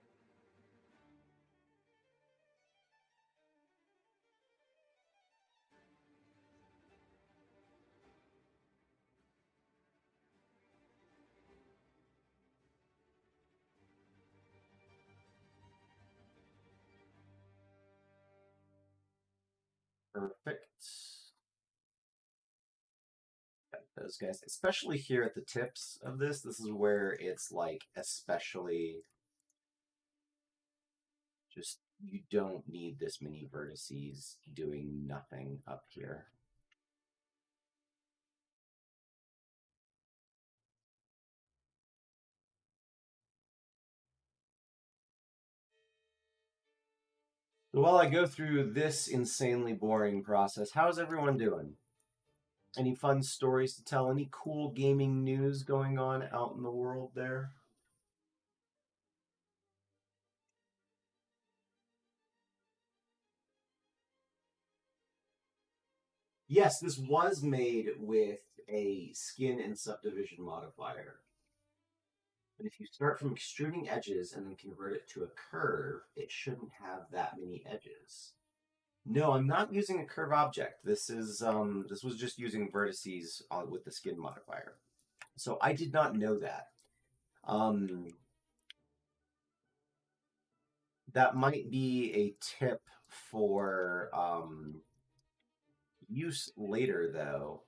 Perfect. Got those guys, especially here at the tips of this is where it's like especially just you don't need this many vertices doing nothing up here. So while I go through this insanely boring process, how's everyone doing? Any fun stories to tell? Any cool gaming news going on out in the world there? Yes, this was made with a skin and subdivision modifier. But if you start from extruding edges and then convert it to a curve, it shouldn't have that many edges. No, I'm not using a curve object. This was just using vertices with the skin modifier. So I did not know that. Um, that might be a tip for use later, though.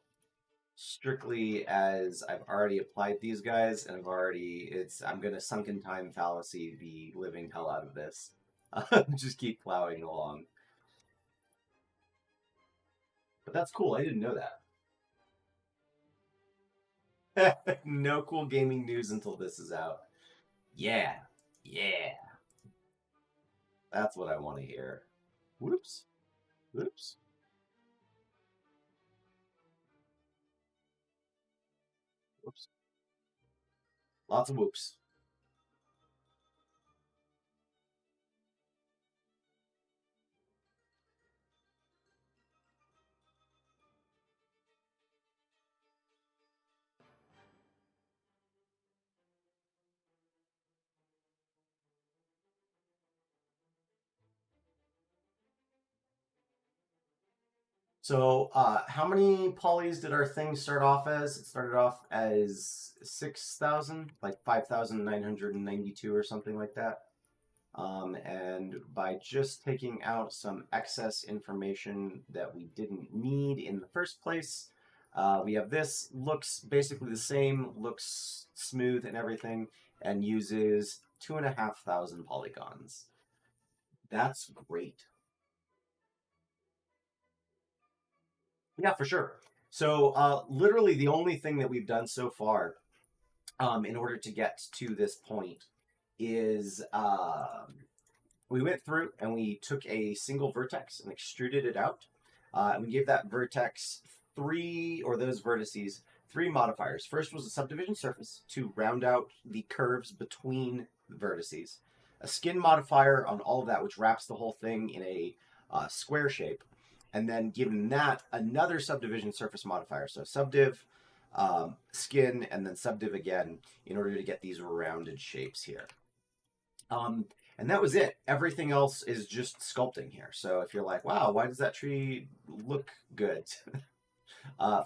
Strictly as I've already applied these guys, and I'm gonna sunken time fallacy the living hell out of this. Just keep plowing along. But that's cool. I didn't know that. No cool gaming news until this is out. Yeah, yeah, that's what I want to hear. Whoops, whoops. Whoops. Lots of whoops. So, how many polys did our thing start off as? It started off as 6,000, like 5,992 or something like that. And by just taking out some excess information that we didn't need in the first place, we have this, looks basically the same, looks smooth and everything, and uses 2,500 polygons. That's great. Yeah, for sure. So, literally, the only thing that we've done so far, in order to get to this point, is we went through and we took a single vertex and extruded it out. And we gave that vertex those vertices, three modifiers. First was a subdivision surface to round out the curves between the vertices, a skin modifier on all of that, which wraps the whole thing in a square shape, and then given that another subdivision surface modifier. So subdiv, skin, and then subdiv again in order to get these rounded shapes here. And that was it. Everything else is just sculpting here. So if you're like, wow, why does that tree look good?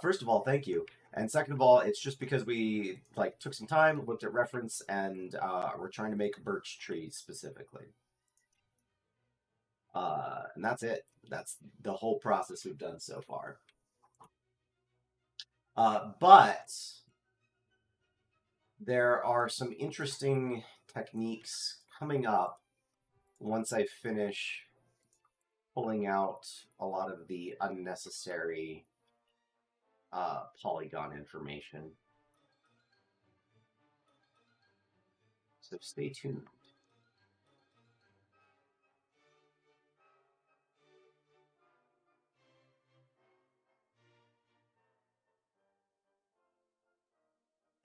First of all, thank you. And second of all, it's just because we like took some time, looked at reference, and we're trying to make birch trees specifically. And that's it. That's the whole process we've done so far. But there are some interesting techniques coming up once I finish pulling out a lot of the unnecessary polygon information. So stay tuned.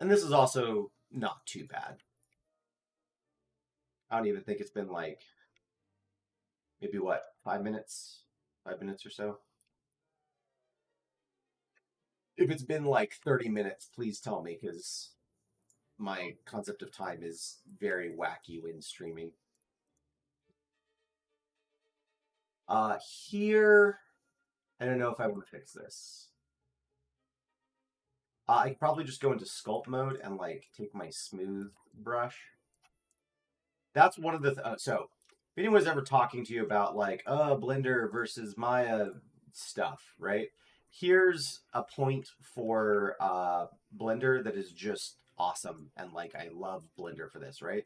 And this is also not too bad. I don't even think it's been like maybe what, 5 minutes? 5 minutes or so. If it's been like 30 minutes, please tell me because my concept of time is very wacky when streaming. Here, I don't know if I want to fix this. I could probably just go into sculpt mode and like take my smooth brush. That's one of the so if anyone's ever talking to you about like Blender versus Maya stuff, right? Here's a point for Blender that is just awesome, and like I love Blender for this, right?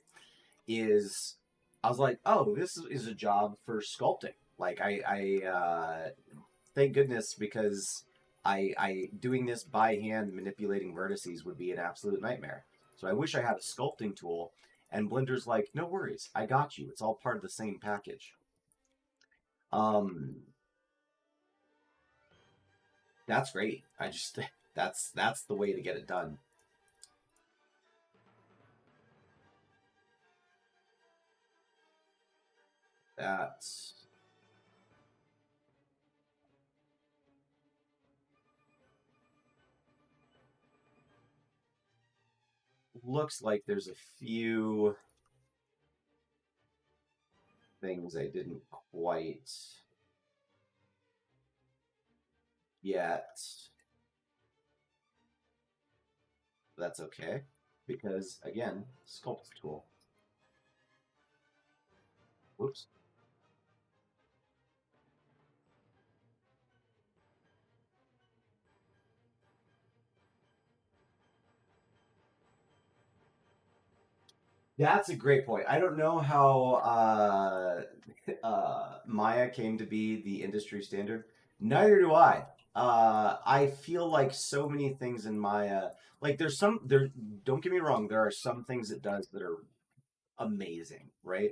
Is I was like, oh, this is a job for sculpting. Like I thank goodness because I doing this by hand manipulating vertices would be an absolute nightmare. So I wish I had a sculpting tool. And Blender's like, no worries, I got you. It's all part of the same package. Um, that's great. I just that's the way to get it done. That looks like there's a few things I didn't quite yet. That's okay because again, sculpt tool. Whoops. That's a great point. I don't know how Maya came to be the industry standard. Neither do I. I feel like so many things in Maya, like there's some there. Don't get me wrong. There are some things it does that are amazing, right?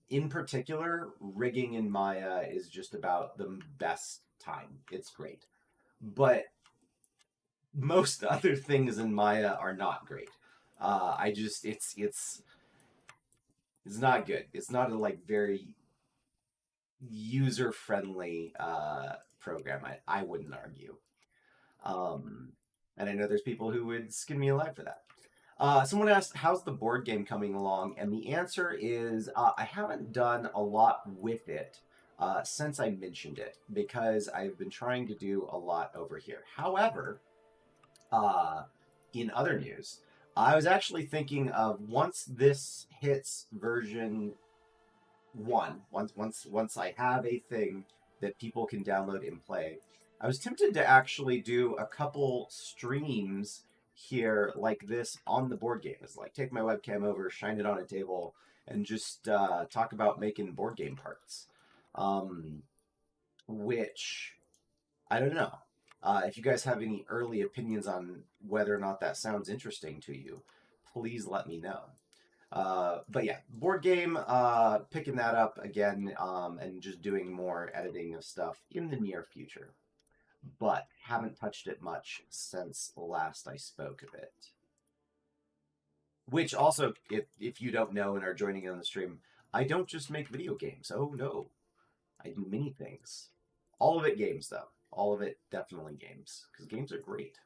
In particular, rigging in Maya is just about the best time. It's great, but most other things in Maya are not great. I just it's not good. It's not a like very user friendly program. I wouldn't argue. Um, and I know there's people who would skin me alive for that. Someone asked, "How's the board game coming along?" And the answer is, I haven't done a lot with it since I mentioned it because I've been trying to do a lot over here. However, uh, in other news, I was actually thinking of once this hits version one, once I have a thing that people can download and play, I was tempted to actually do a couple streams here like this on the board game. It's like take my webcam over, shine it on a table, and just talk about making board game parts. Um, which I don't know. If you guys have any early opinions on whether or not that sounds interesting to you, please let me know. But yeah, board game, picking that up again, and just doing more editing of stuff in the near future. But haven't touched it much since last I spoke of it. Which also, if you don't know and are joining in on the stream, I don't just make video games. Oh no, I do many things. All of it games though. All of it definitely games because games are great.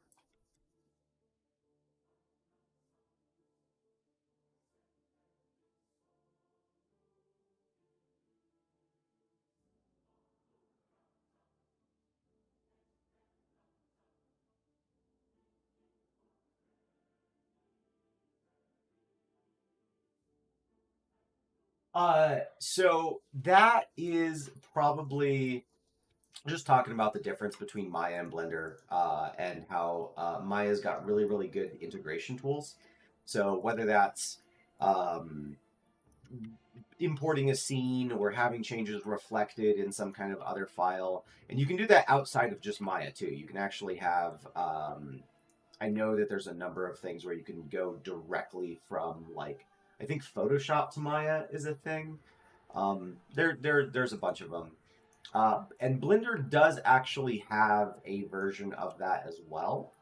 So that is probably just talking about the difference between Maya and Blender, and how Maya's got really, really good integration tools. So whether that's um, importing a scene or having changes reflected in some kind of other file, and you can do that outside of just Maya too. You can actually have. I know that there's a number of things where you can go directly from like I think Photoshop to Maya is a thing. There's a bunch of them. And Blender does actually have a version of that as well,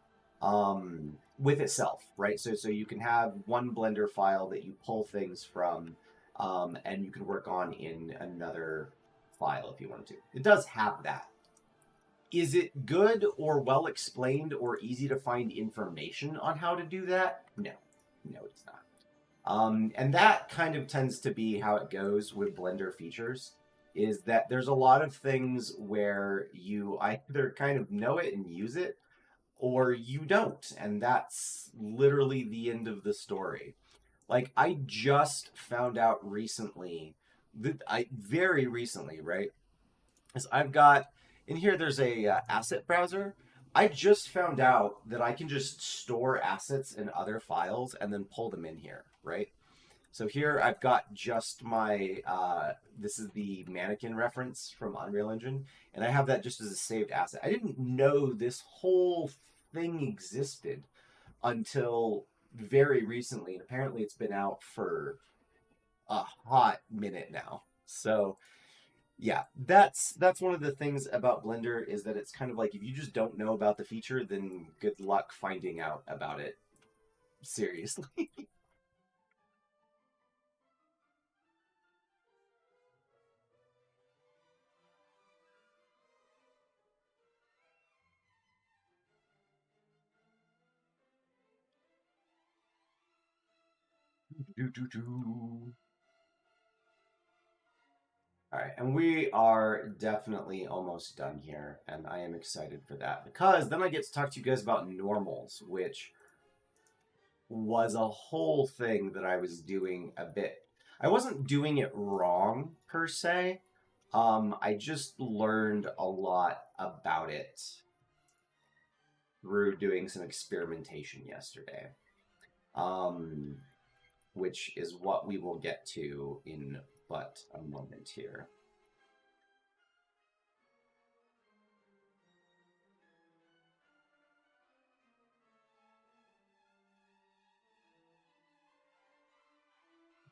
with itself, right? So you can have one Blender file that you pull things from, and you can work on in another file if you wanted to. It does have that. Is it good or well explained or easy to find information on how to do that? No, no, it's not. And that kind of tends to be how it goes with Blender features, is that there's a lot of things where you either kind of know it and use it, or you don't, and that's literally the end of the story. Like I just found out recently that I very recently, right? Is I've got In here, there's a asset browser. I just found out that I can just store assets in other files and then pull them in here, right? So here I've got just my, this is the mannequin reference from Unreal Engine, and I have that just as a saved asset. I didn't know this whole thing existed until very recently, and apparently it's been out for a hot minute now. So yeah, that's one of the things about Blender is that it's kind of like if you just don't know about the feature, then good luck finding out about it seriously. Do, do, do. All right, and we are definitely almost done here, and I am excited for that because then I get to talk to you guys about normals, which was a whole thing that I was doing a bit. I wasn't doing it wrong per se. I just learned a lot about it through doing some experimentation yesterday, um, which is what we will get to in but a moment here.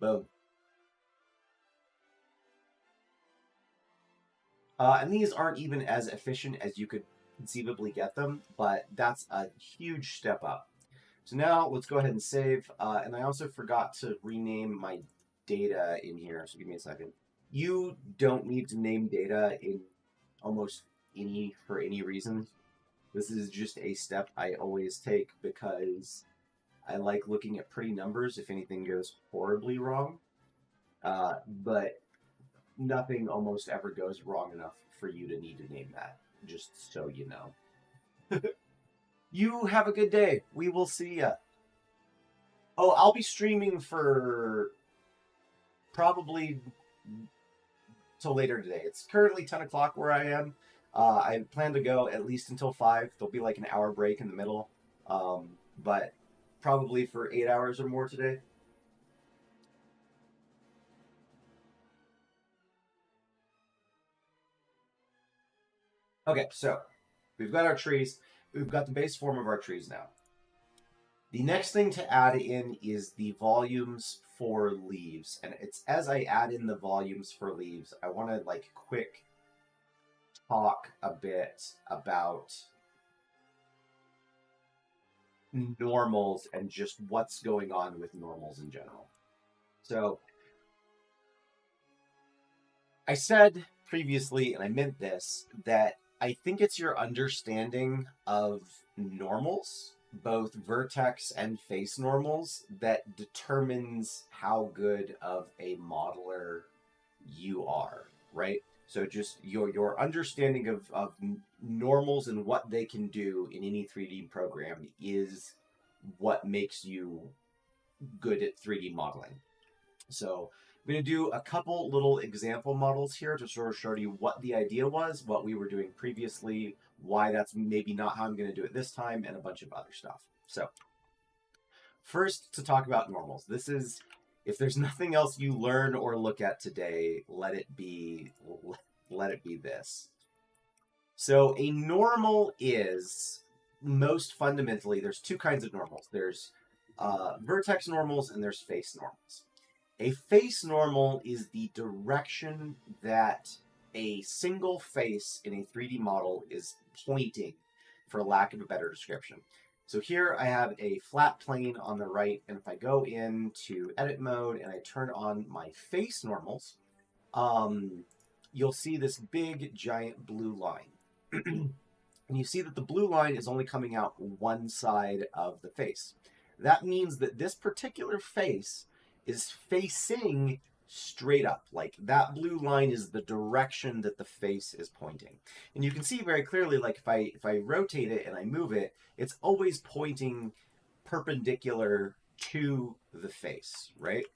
Boom. And these aren't even as efficient as you could conceivably get them, but that's a huge step up. So now let's go ahead and save. And I also forgot to rename my data in here, so give me a second. You don't need to name data in almost for any reason. This is just a step I always take because I like looking at pretty numbers if anything goes horribly wrong. But nothing almost ever goes wrong enough for you to need to name that, just so you know. You have a good day. We will see ya. Oh, I'll be streaming for probably till later today. It's currently 10 o'clock where I am. I plan to go at least until 5. There'll be like an hour break in the middle, but probably for 8 hours or more today. Okay, so we've got our trees. We've got the base form of our trees now. The next thing to add in is the volumes for leaves. And it's as I add in the volumes for leaves, I want to like quick talk a bit about normals and just what's going on with normals in general. So I said previously, and I meant this, that I think it's your understanding of normals, both vertex and face normals, that determines how good of a modeler you are, right? So just your understanding of normals and what they can do in any 3D program is what makes you good at 3D modeling. So I'm going to do a couple little example models here to sort of show you what the idea was, what we were doing previously, why that's maybe not how I'm going to do it this time, and a bunch of other stuff. So first, to talk about normals. This is, if there's nothing else you learn or look at today, let it be this. So a normal is, most fundamentally, there's two kinds of normals. There's vertex normals and there's face normals. A face normal is the direction that a single face in a 3D model is pointing, for lack of a better description. So here I have a flat plane on the right, and if I go into edit mode and I turn on my face normals, you'll see this big giant blue line. And you see that the blue line is only coming out one side of the face. That means that this particular face is facing straight up. Like that blue line is the direction that the face is pointing. And you can see very clearly, like if I rotate it and I move it, it's always pointing perpendicular to the face, right?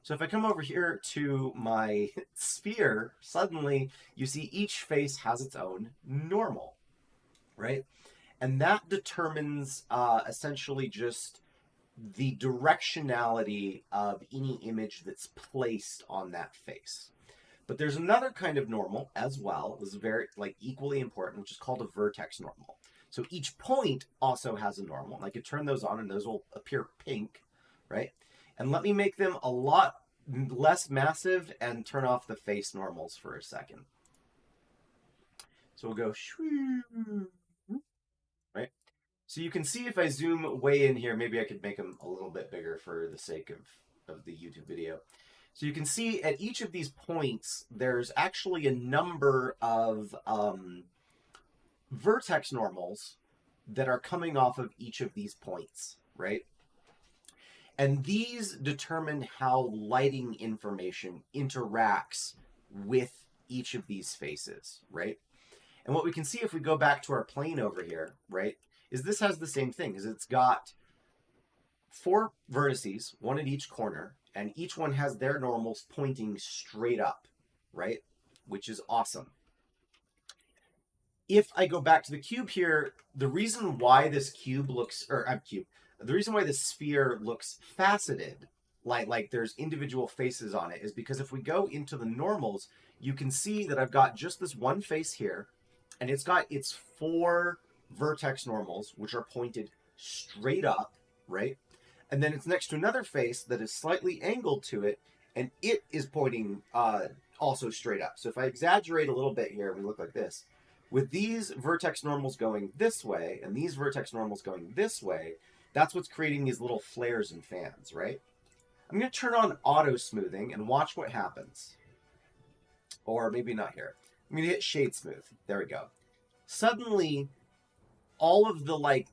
So if I come over here to my sphere, suddenly you see each face has its own normal, right? And that determines essentially just the directionality of any image that's placed on that face. But there's another kind of normal as well. This is very like equally important, which is called a vertex normal. So each point also has a normal. And I could turn those on and those will appear pink, right? And let me make them a lot less massive and turn off the face normals for a second. So we'll go right? So you can see if I zoom way in here, maybe I could make them a little bit bigger for the sake of the YouTube video. So you can see at each of these points, there's actually a number of vertex normals that are coming off of each of these points, right? And these determine how lighting information interacts with each of these faces, right? And what we can see if we go back to our plane over here, right, is this has the same thing, is it's got 4 vertices, one at each corner, and each one has their normals pointing straight up, right, which is awesome. If I go back to the cube here, the reason why this cube looks, the reason why this sphere looks faceted, like there's individual faces on it, is because if we go into the normals, you can see that I've got just this one face here, and it's got its 4 vertex normals, which are pointed straight up, right? And then it's next to another face that is slightly angled to it, and it is pointing also straight up. So if I exaggerate a little bit here, we look like this. With these vertex normals going this way, and these vertex normals going this way, that's what's creating these little flares and fans, right? I'm going to turn on auto smoothing and watch what happens. Or maybe not here. I'm going to hit shade smooth. There we go. Suddenly, all of the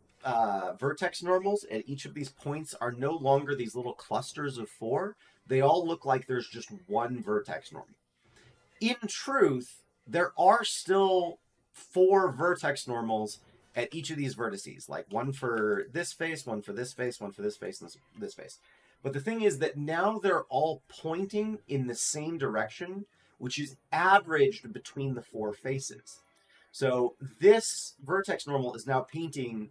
vertex normals at each of these points are no longer these little clusters of 4. They all look like there's just one vertex normal. In truth, there are still 4 vertex normals at each of these vertices, like one for this face, one for this face, one for this face, and this face. But the thing is that now they're all pointing in the same direction, which is averaged between the 4 faces. So this vertex normal is now pointing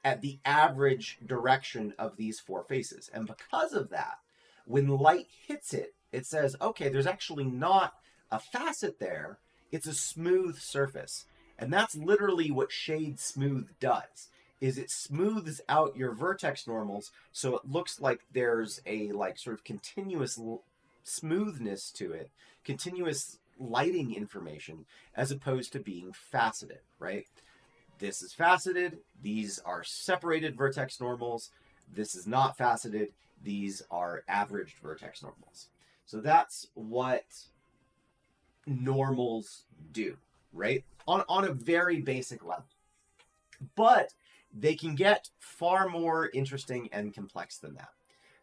at the average direction of these 4 faces. And because of that, when light hits it, it says, okay, there's actually not a facet there, it's a smooth surface. And that's literally what shade smooth does, is it smooths out your vertex normals so it looks like there's a sort of continuous smoothness to it, continuous lighting information, as opposed to being faceted, right? This is faceted, these are separated vertex normals, this is not faceted, these are averaged vertex normals. So that's what normals do, right? On a very basic level. But they can get far more interesting and complex than that.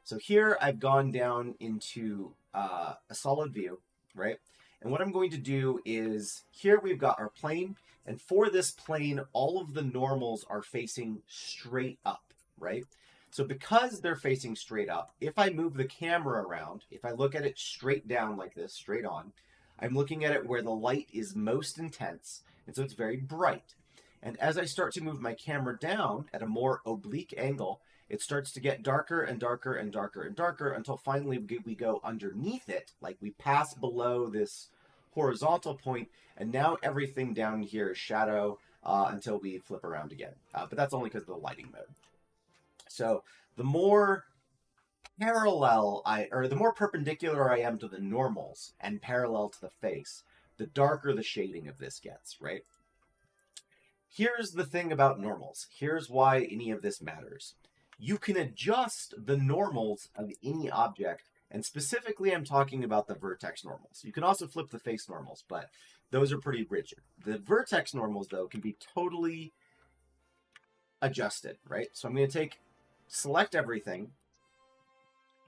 So here I've gone down into a solid view, right? And what I'm going to do is, here we've got our plane, and for this plane, all of the normals are facing straight up, right? So because they're facing straight up, if I move the camera around, if I look at it straight down like this, straight on, I'm looking at it where the light is most intense, and so it's very bright. And as I start to move my camera down at a more oblique angle, it starts to get darker and darker and darker and darker until finally we go underneath it, like we pass below this horizontal point, and now everything down here is shadow until we flip around again. But that's only because of the lighting mode. So the more the more perpendicular I am to the normals and parallel to the face, the darker the shading of this gets, right? Here's the thing about normals. Here's why any of this matters. You can adjust the normals of any object, and specifically I'm talking about the vertex normals. You can also flip the face normals, but those are pretty rigid. The vertex normals, though, can be totally adjusted, right? So I'm going to select everything,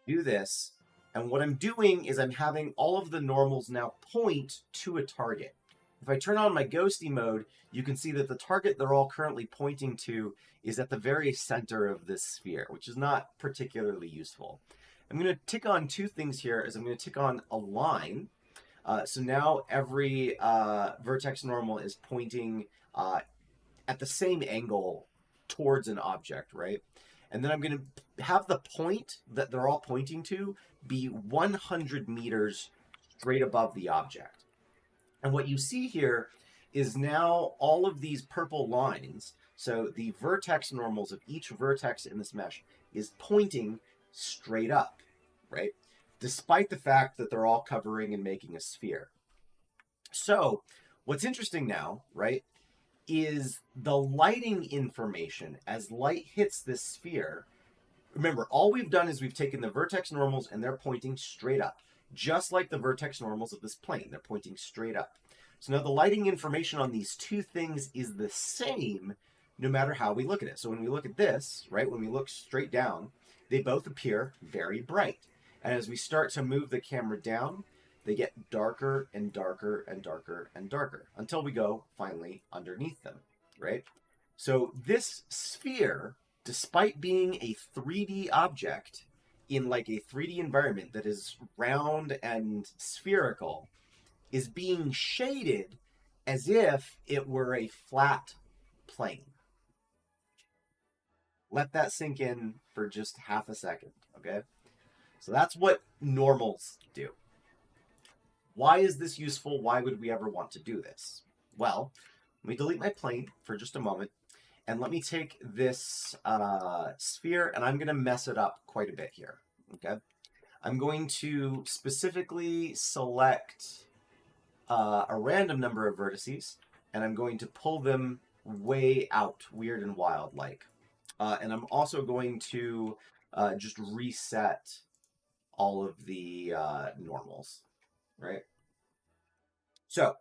do this, and what I'm doing is I'm having all of the normals now point to a target. If I turn on my ghosty mode, you can see that the target they're all currently pointing to is at the very center of this sphere, which is not particularly useful. I'm going to tick on two things here. Is I'm going to tick on a line. So now every vertex normal is pointing at the same angle towards an object, right? And then I'm going to have the point that they're all pointing to be 100 meters straight above the object. And what you see here is now all of these purple lines, so the vertex normals of each vertex in this mesh is pointing straight up, right? Despite the fact that they're all covering and making a sphere. So what's interesting now, right, is the lighting information as light hits this sphere. Remember, all we've done is we've taken the vertex normals and they're pointing straight up, just like the vertex normals of this plane. They're pointing straight up. So now the lighting information on these two things is the same no matter how we look at it. So when we look at this, right, when we look straight down, they both appear very bright. And as we start to move the camera down, they get darker and darker and darker and darker until we go finally underneath them, right? So this sphere, despite being a 3D object in like a 3D environment that is round and spherical, is being shaded as if it were a flat plane. Let that sink in for just half a second, okay? So that's what normals do. Why is this useful? Why would we ever want to do this? Well, let me delete my plane for just a moment, and let me take this sphere, and I'm going to mess it up quite a bit here, okay? I'm going to specifically select a random number of vertices, and I'm going to pull them way out, weird and wild like. And I'm also going to just reset all of the normals, right? So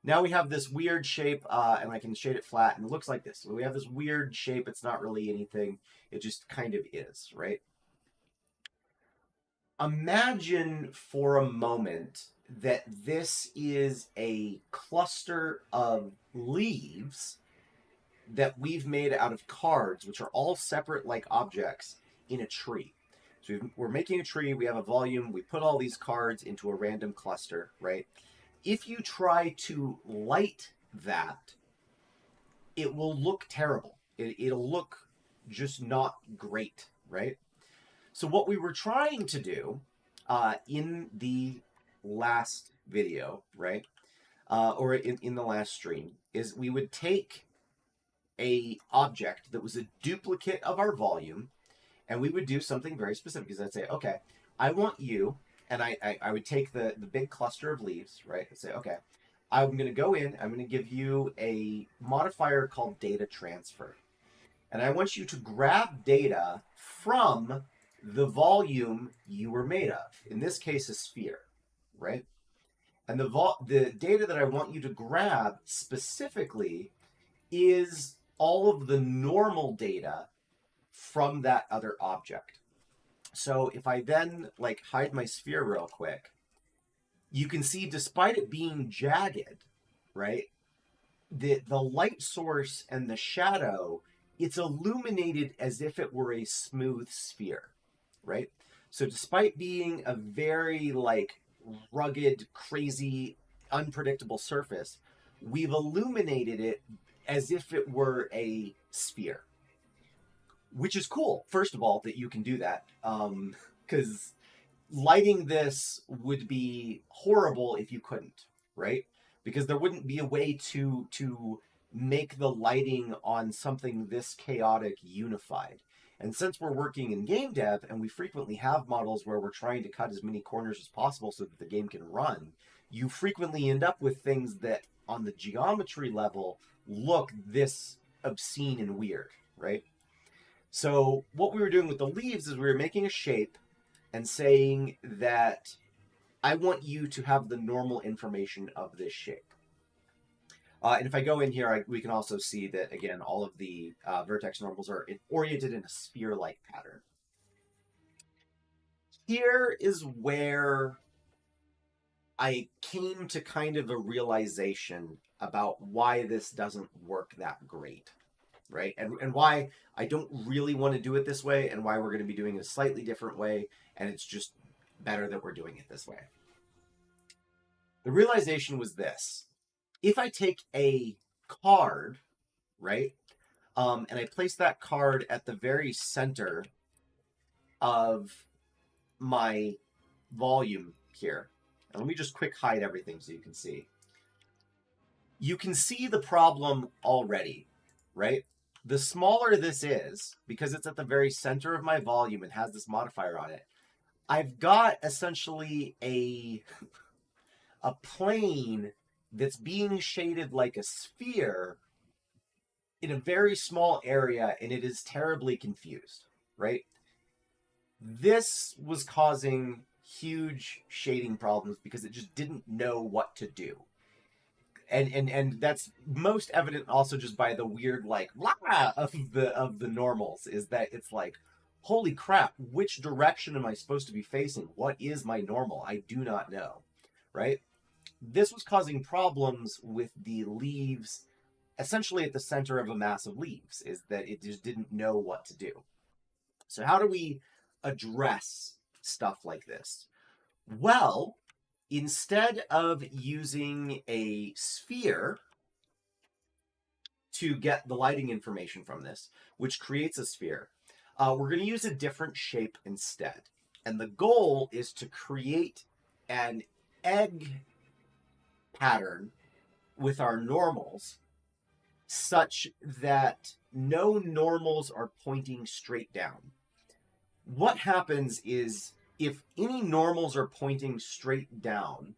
now we have this weird shape, and I can shade it flat, and it looks like this. So we have this weird shape. It's not really anything. It just kind of is, right? Imagine for a moment that this is a cluster of leaves that we've made out of cards, which are all separate like objects in a tree. So we're making a tree, we have a volume, we put all these cards into a random cluster, right? If you try to light that, it will look terrible. It'll look just not great, right? So what we were trying to do in the last video, right, or in the last stream, is we would take a object that was a duplicate of our volume, and we would do something very specific. Because I'd say, okay, I want you, and I would take the big cluster of leaves, right, and say, okay, I'm going to go in, I'm going to give you a modifier called data transfer. And I want you to grab data from the volume you were made of. In this case, a sphere, right? And the data that I want you to grab specifically is all of the normal data from that other object. So if I then like hide my sphere real quick, you can see despite it being jagged, right, the light source and the shadow, it's illuminated as if it were a smooth sphere, right? So despite being a very like rugged, crazy, unpredictable surface, we've illuminated it as if it were a sphere, which is cool. First of all, that you can do that, because lighting this would be horrible if you couldn't, right? Because there wouldn't be a way to make the lighting on something this chaotic unified. And since we're working in game dev and we frequently have models where we're trying to cut as many corners as possible so that the game can run, you frequently end up with things that on the geometry level look this obscene and weird, right? So what we were doing with the leaves is we were making a shape and saying that I want you to have the normal information of this shape. And if I go in here, we can also see that, again, all of the vertex normals are oriented in a sphere-like pattern. Here is where I came to kind of a realization about why this doesn't work that great. right? And why I don't really want to do it this way, and why we're going to be doing it a slightly different way, and it's just better that we're doing it this way. The realization was this: if I take a card, right, and I place that card at the very center of my volume here, and let me just quick hide everything so you can see. You can see the problem already, right? The smaller this is, because it's at the very center of my volume and has this modifier on it, I've got essentially a plane that's being shaded like a sphere in a very small area, and it is terribly confused, right? This was causing huge shading problems because it just didn't know what to do. And that's most evident also just by the weird like blah of the normals, is that it's like, holy crap, which direction am I supposed to be facing? What is my normal? I do not know, right? This was causing problems with the leaves essentially at the center of a mass of leaves, is that it just didn't know what to do. So how do we address stuff like this? Well, instead of using a sphere to get the lighting information from this, which creates a sphere, we're going to use a different shape instead. And the goal is to create an egg pattern with our normals such that no normals are pointing straight down. What happens is if any normals are pointing straight down,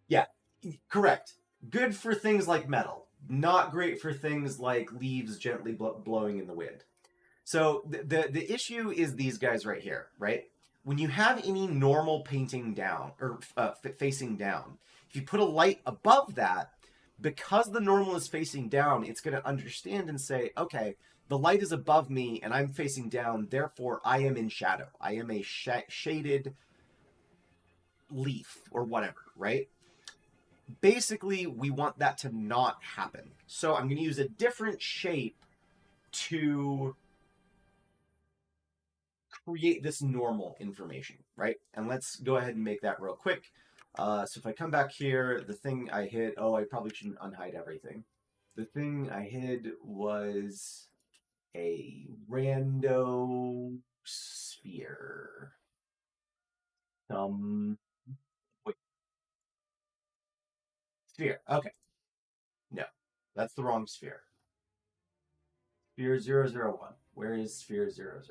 yeah, correct. Good for things like metal, not great for things like leaves gently blowing in the wind. So the issue is these guys right here, right? When you have any normal painting down or facing down, if you put a light above that, because the normal is facing down, it's going to understand and say, okay, the light is above me and I'm facing down, therefore I am in shadow. I am a shaded leaf or whatever, right? Basically, we want that to not happen. So I'm going to use a different shape to create this normal information, right? And let's go ahead and make that real quick. So if I come back here, the thing I hid, oh, I probably shouldn't unhide everything. The thing I hid was a rando sphere. Wait, sphere. Okay, no, that's the wrong sphere. Sphere 001. Where is sphere 001?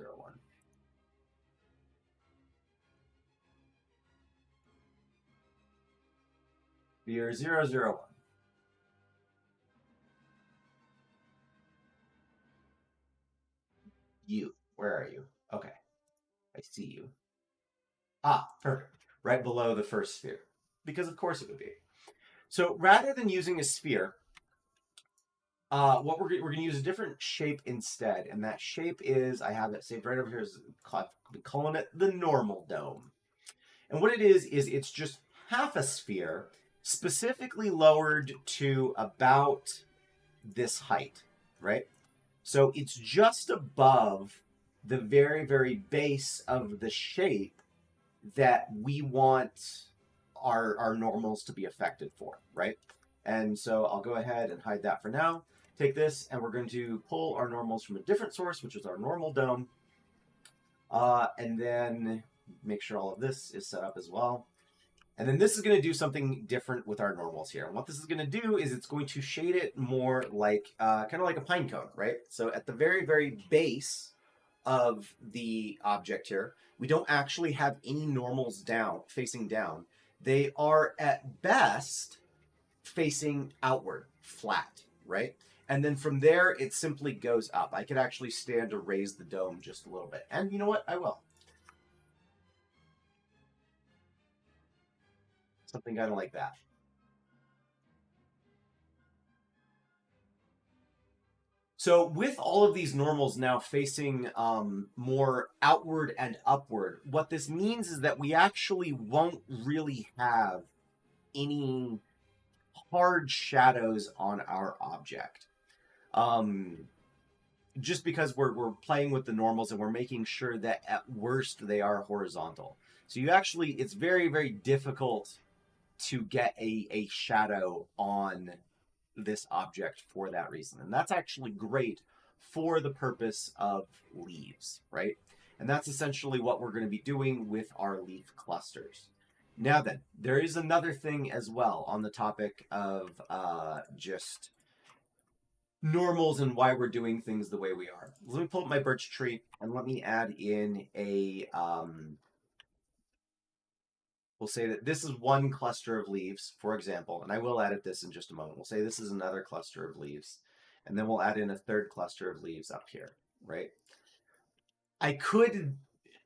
Sphere 001. You. Where are you? Okay, I see you. Ah, perfect. Right below the first sphere. Because of course it would be. So rather than using a sphere, what we're going to use a different shape instead. And that shape is, I have it saved right over here, is calling it the normal dome. And what it is it's just half a sphere, specifically lowered to about this height, right? So it's just above the very, very base of the shape that we want our normals to be affected for, right? And so I'll go ahead and hide that for now. Take this, and we're going to pull our normals from a different source, which is our normal dome. And then make sure all of this is set up as well. And then this is going to do something different with our normals here. And what this is going to do is it's going to shade it more like, kind of like a pine cone, right? So at the very, very base of the object here, we don't actually have any normals down, facing down. They are at best facing outward, flat, right? And then from there, it simply goes up. I could actually stand to raise the dome just a little bit. And you know what? I will. Something kind of like that. So with all of these normals now facing more outward and upward, what this means is that we actually won't really have any hard shadows on our object. Um, just because we're playing with the normals and we're making sure that at worst they are horizontal. So you actually, it's very, very difficult to get a shadow on this object for that reason. And that's actually great for the purpose of leaves, right? And that's essentially what we're going to be doing with our leaf clusters. Now then, there is another thing as well on the topic of just normals and why we're doing things the way we are. Let me pull up my birch tree and let me add in a we'll say that this is one cluster of leaves, for example, and I will edit this in just a moment. We'll say this is another cluster of leaves, and then we'll add in a third cluster of leaves up here, right? I could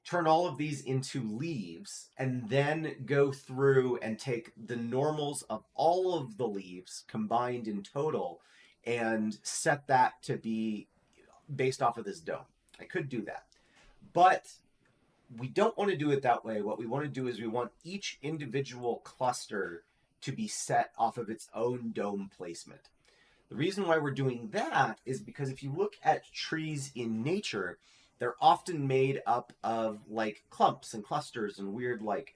turn all of these into leaves and then go through and take the normals of all of the leaves combined in total and set that to be based off of this dome. I could do that. But we don't want to do it that way. What we want to do is we want each individual cluster to be set off of its own dome placement. The reason why we're doing that is because if you look at trees in nature, they're often made up of like clumps and clusters and weird like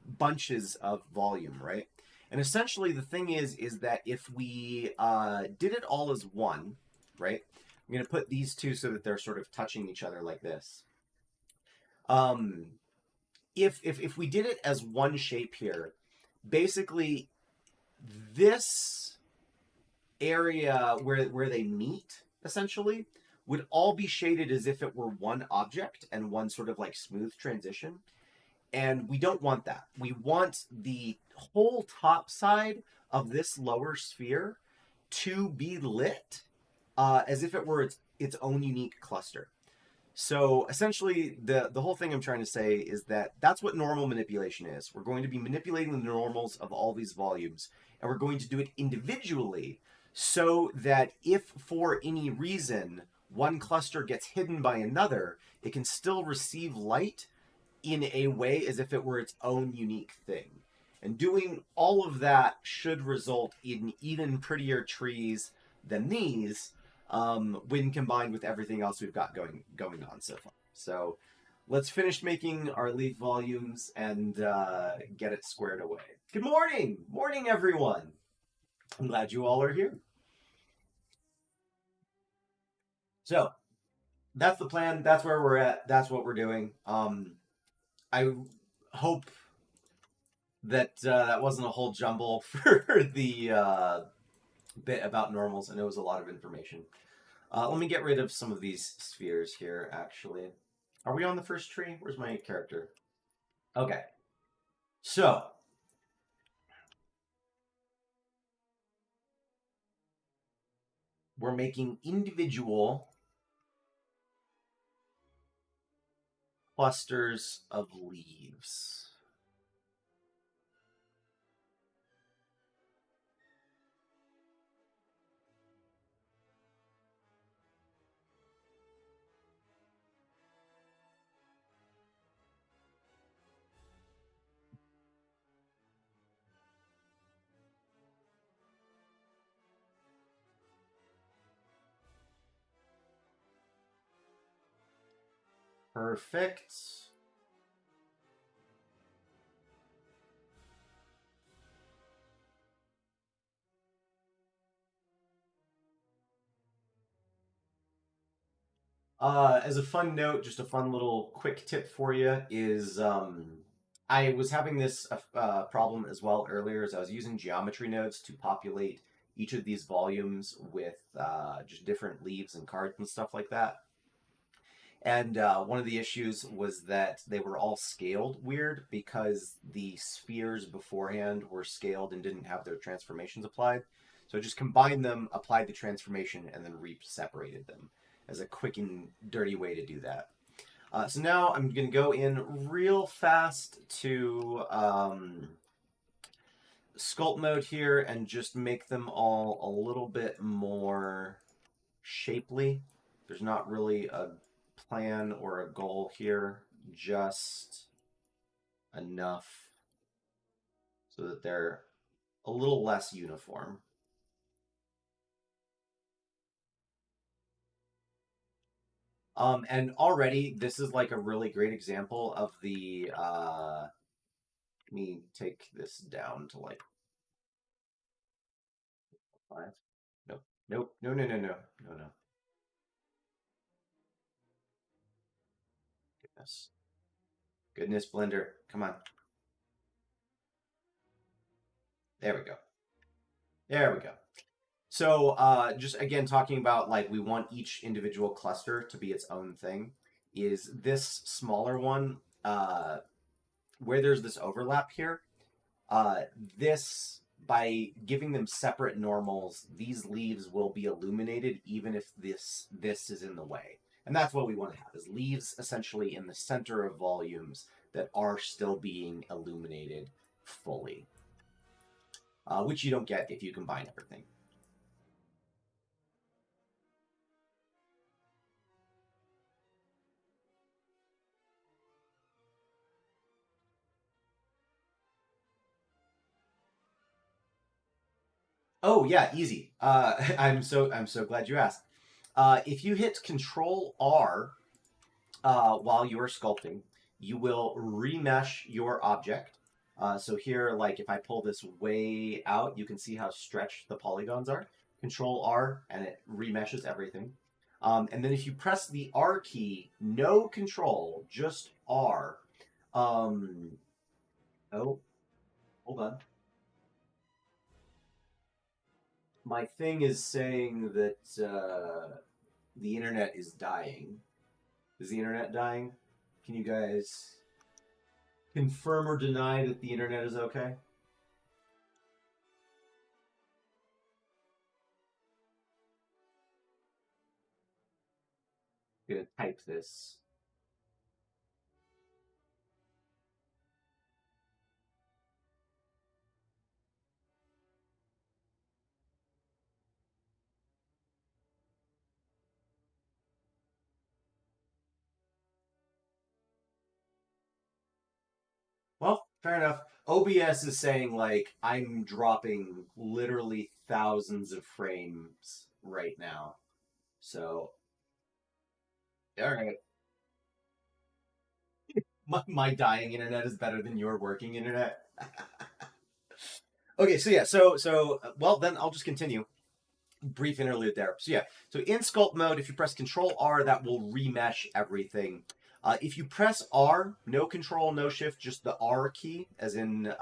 bunches of volume, right? And essentially the thing is that if we did it all as one, right? I'm going to put these two so that they're sort of touching each other like this. If we did it as one shape here, basically this area where they meet essentially would all be shaded as if it were one object and one sort of like smooth transition. And we don't want that. We want the whole top side of this lower sphere to be lit as if it were its own unique cluster. So essentially, the whole thing I'm trying to say is that that's what normal manipulation is. We're going to be manipulating the normals of all these volumes, and we're going to do it individually so that if for any reason one cluster gets hidden by another, it can still receive light in a way as if it were its own unique thing. And doing all of that should result in even prettier trees than these when combined with everything else we've got going on so far. So let's finish making our leaf volumes and get it squared away. Good morning! Morning, everyone! I'm glad you all are here. So that's the plan. That's where we're at. That's what we're doing. I hope that that wasn't a whole jumble for the bit about normals. I know it was a lot of information. Let me get rid of some of these spheres here, actually. Are we on the first tree? Where's my character? Okay. So, we're making individual clusters of leaves. Perfect. As a fun note, just a fun little quick tip for you is I was having this problem as well earlier as I was using geometry nodes to populate each of these volumes with just different leaves and cards and stuff like that. And one of the issues was that they were all scaled weird because the spheres beforehand were scaled and didn't have their transformations applied. So I just combined them, applied the transformation, and then re-separated them as a quick and dirty way to do that. So now I'm going to go in real fast to sculpt mode here and just make them all a little bit more shapely. There's not really a plan or a goal here, just enough so that they're a little less uniform. And already this is like a really great example of the let me take this down to like 5. Nope. Nope. No, no, no, no. No, no. Goodness. Goodness, Blender. Come on. There we go. There we go. So just again talking about like we want each individual cluster to be its own thing. Is this smaller one where there's this overlap here? Uh, this by giving them separate normals, these leaves will be illuminated even if this is in the way. And that's what we want to have is leaves essentially in the center of volumes that are still being illuminated fully, which you don't get if you combine everything. Oh yeah, easy. I'm so glad you asked. If you hit Control R while you are sculpting, you will remesh your object. So here, like if I pull this way out, you can see how stretched the polygons are. Control R and it remeshes everything. And then if you press the R key, no control, just R. Oh, hold on. My thing is saying that the internet is dying. Is the internet dying? Can you guys confirm or deny that the internet is okay? I'm gonna type this. Well, fair enough. OBS is saying like I'm dropping literally thousands of frames right now. So, all right. My dying internet is better than your working internet. Okay, so yeah, well then I'll just continue. Brief interlude there. So yeah, so in sculpt mode, if you press Control R, that will remesh everything. If you press R, no Control, no Shift, just the R key, as in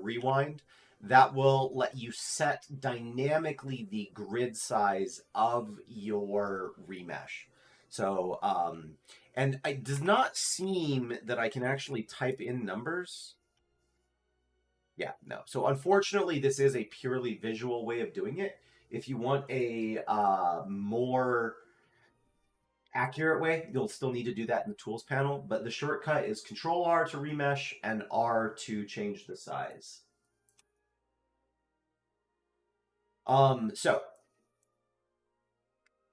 rewind, that will let you set dynamically the grid size of your remesh. So, and it does not seem that I can actually type in numbers. Yeah, no. So unfortunately, this is a purely visual way of doing it. If you want a more accurate way, you'll still need to do that in the tools panel. But the shortcut is Control R to remesh and R to change the size.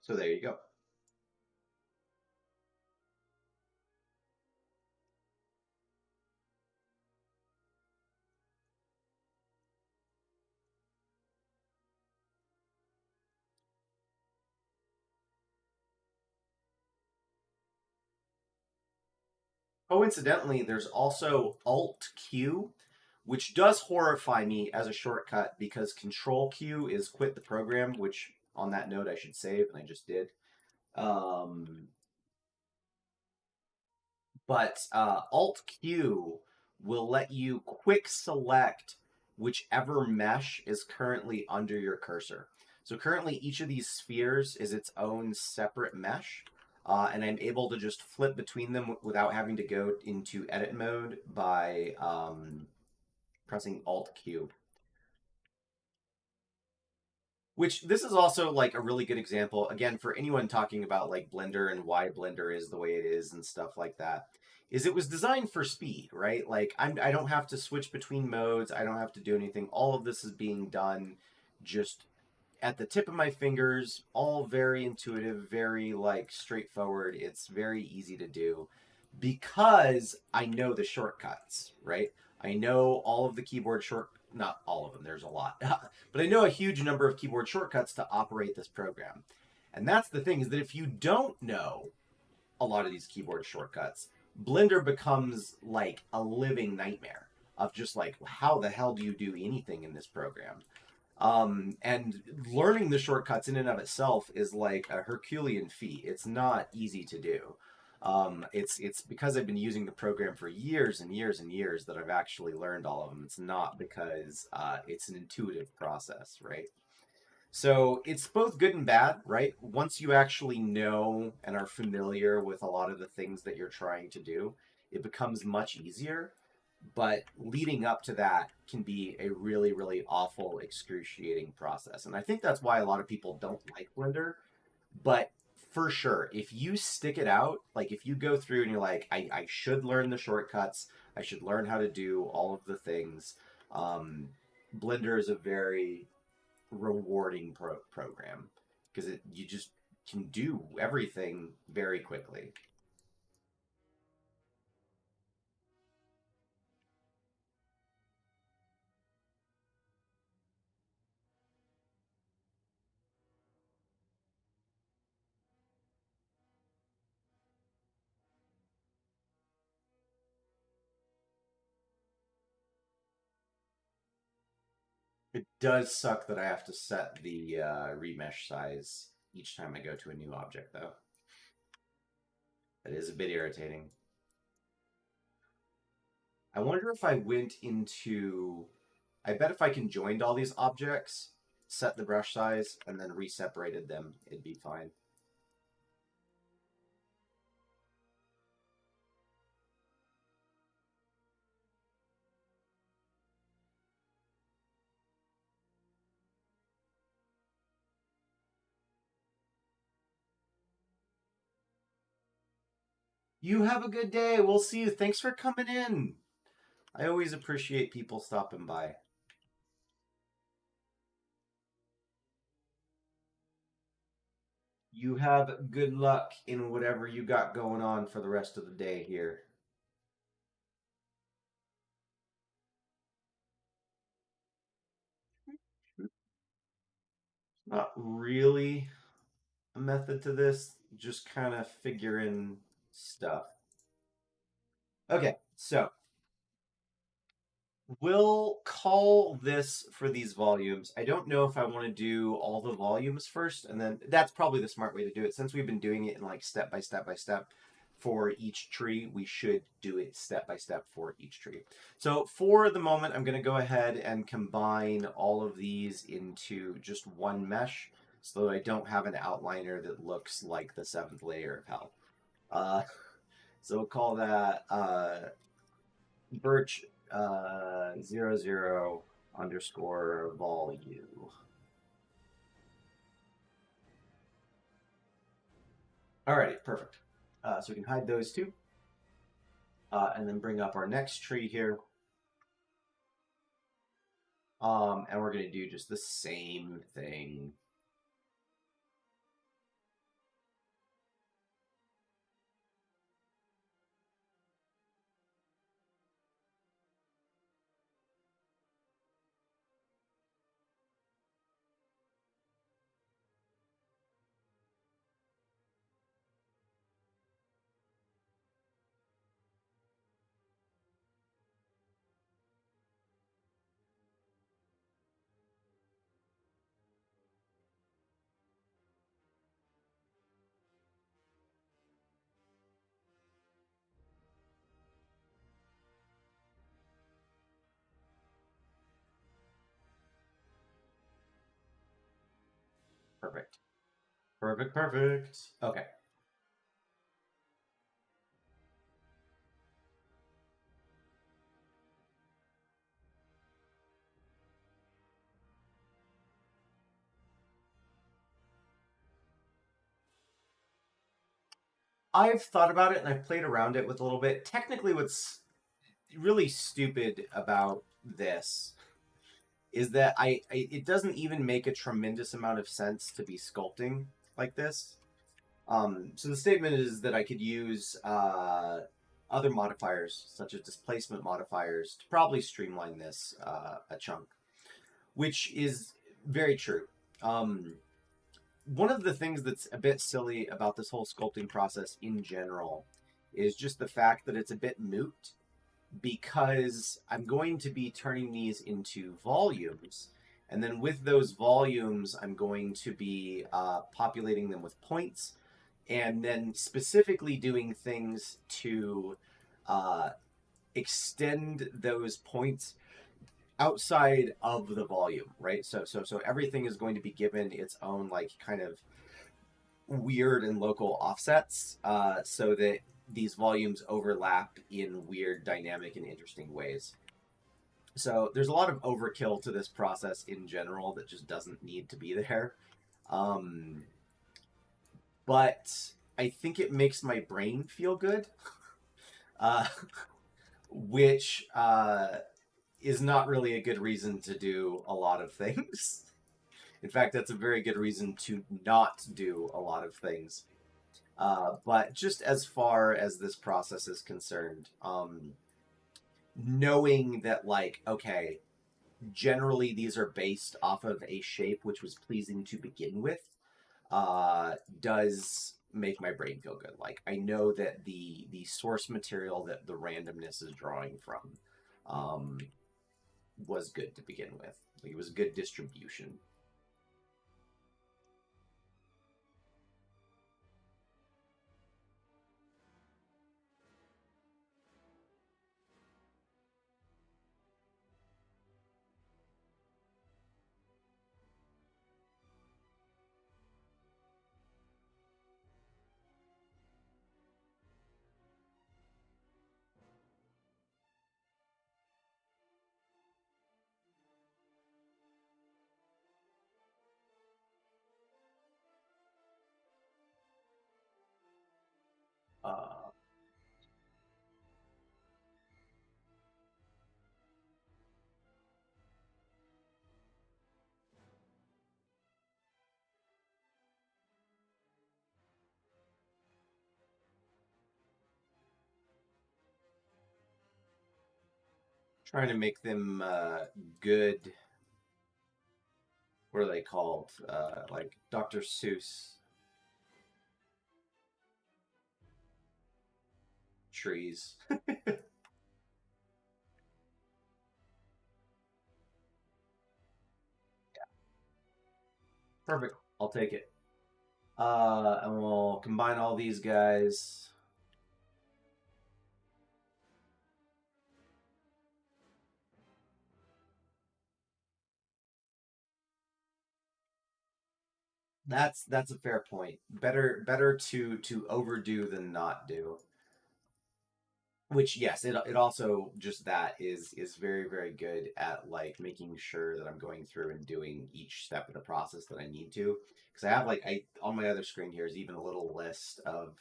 So there you go. Coincidentally, there's also Alt Q, which does horrify me as a shortcut because Control Q is quit the program, which on that note I should save, and I just did. Um, but Alt Q will let you quick select whichever mesh is currently under your cursor. So currently each of these spheres is its own separate mesh, and I'm able to just flip between them without having to go into edit mode by pressing Alt Q. Which this is also like a really good example again for anyone talking about like Blender and why Blender is the way it is and stuff like that. Is it was designed for speed, right? Like I don't have to switch between modes. I don't have to do anything. All of this is being done just at the tip of my fingers. All very intuitive, very like straightforward. It's very easy to do because I know the shortcuts, right? I know all of the keyboard not all of them, there's a lot, but I know a huge number of keyboard shortcuts to operate this program. And that's the thing, is that if you don't know a lot of these keyboard shortcuts, Blender becomes like a living nightmare of just like, how the hell do you do anything in this program? And learning the shortcuts in and of itself is like a Herculean feat. It's not easy to do. It's because I've been using the program for years and years and years that I've actually learned all of them. It's not because it's an intuitive process, right? So it's both good and bad, right? Once you actually know and are familiar with a lot of the things that you're trying to do, it becomes much easier. But leading up to that can be a really, really awful, excruciating process. And I think that's why a lot of people don't like Blender. But for sure, if you stick it out, like if you go through and you're like, I should learn the shortcuts, I should learn how to do all of the things. Um, Blender is a very rewarding program because you just can do everything very quickly. It does suck that I have to set the remesh size each time I go to a new object, though. That is a bit irritating. I wonder if I went into. I bet if I conjoined all these objects, set the brush size, and then reseparated them, it'd be fine. You have a good day. We'll see you. Thanks for coming in. I always appreciate people stopping by. You have good luck in whatever you got going on for the rest of the day here. Not really a method to this, just kind of figuring stuff. Okay, so we'll call this for these volumes. I don't know if I want to do all the volumes first, and then that's probably the smart way to do it. Since we've been doing it in like step by step by step for each tree, we should do it step by step for each tree. So for the moment, I'm going to go ahead and combine all of these into just one mesh so that I don't have an outliner that looks like the seventh layer of hell. Uh, so we'll call that Birch 00 underscore vol u. Alrighty, perfect. So we can hide those two. And then bring up our next tree here. And we're going to do just the same thing. Perfect. Perfect, perfect. Okay. I've thought about it and I've played around it with a little bit. Technically, what's really stupid about this is that it doesn't even make a tremendous amount of sense to be sculpting like this. So the statement is that I could use other modifiers, such as displacement modifiers, to probably streamline this a chunk, which is very true. Um, One of the things that's a bit silly about this whole sculpting process in general is just the fact that it's a bit moot because I'm going to be turning these into volumes. And then with those volumes, I'm going to be populating them with points and then specifically doing things to uh, extend those points outside of the volume, right? So everything is going to be given its own like kind of weird and local offsets, so that these volumes overlap in weird, dynamic, and interesting ways. So there's a lot of overkill to this process in general that just doesn't need to be there. Um, but I think it makes my brain feel good, uh, which is not really a good reason to do a lot of things. In fact, that's a very good reason to not do a lot of things. But just as far as this process is concerned, knowing that, like, okay, generally these are based off of a shape which was pleasing to begin with, does make my brain feel good. Like, I know that the source material that the randomness is drawing from um, was good to begin with. Like, it was a good distribution. Uh, Trying to make them good. What are they called? Like Dr. Seuss trees. Perfect. I'll take it. And we'll combine all these guys. That's a fair point. Better to overdo than not do. Which, yes, it also just that is very very good at like making sure that I'm going through and doing each step of the process that I need to. Because I have like I on my other screen here is even a little list of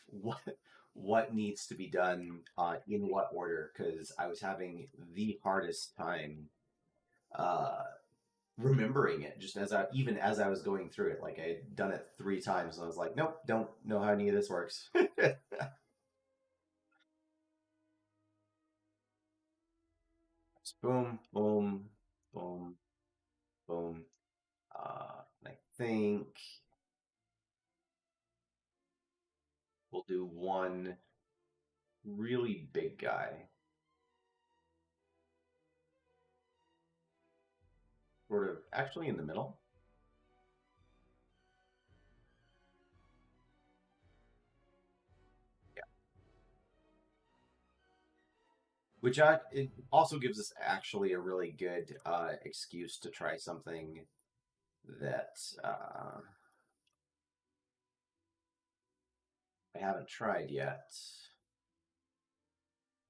what needs to be done in what order. Because I was having the hardest time uh, remembering it just as I even as I was going through it. Like I had done it 3 times and I was like, nope, don't know how any of this works. Boom, boom, boom, boom. I think we'll do one really big guy, sort of actually in the middle. Yeah. It also gives us actually a really good excuse to try something that I haven't tried yet,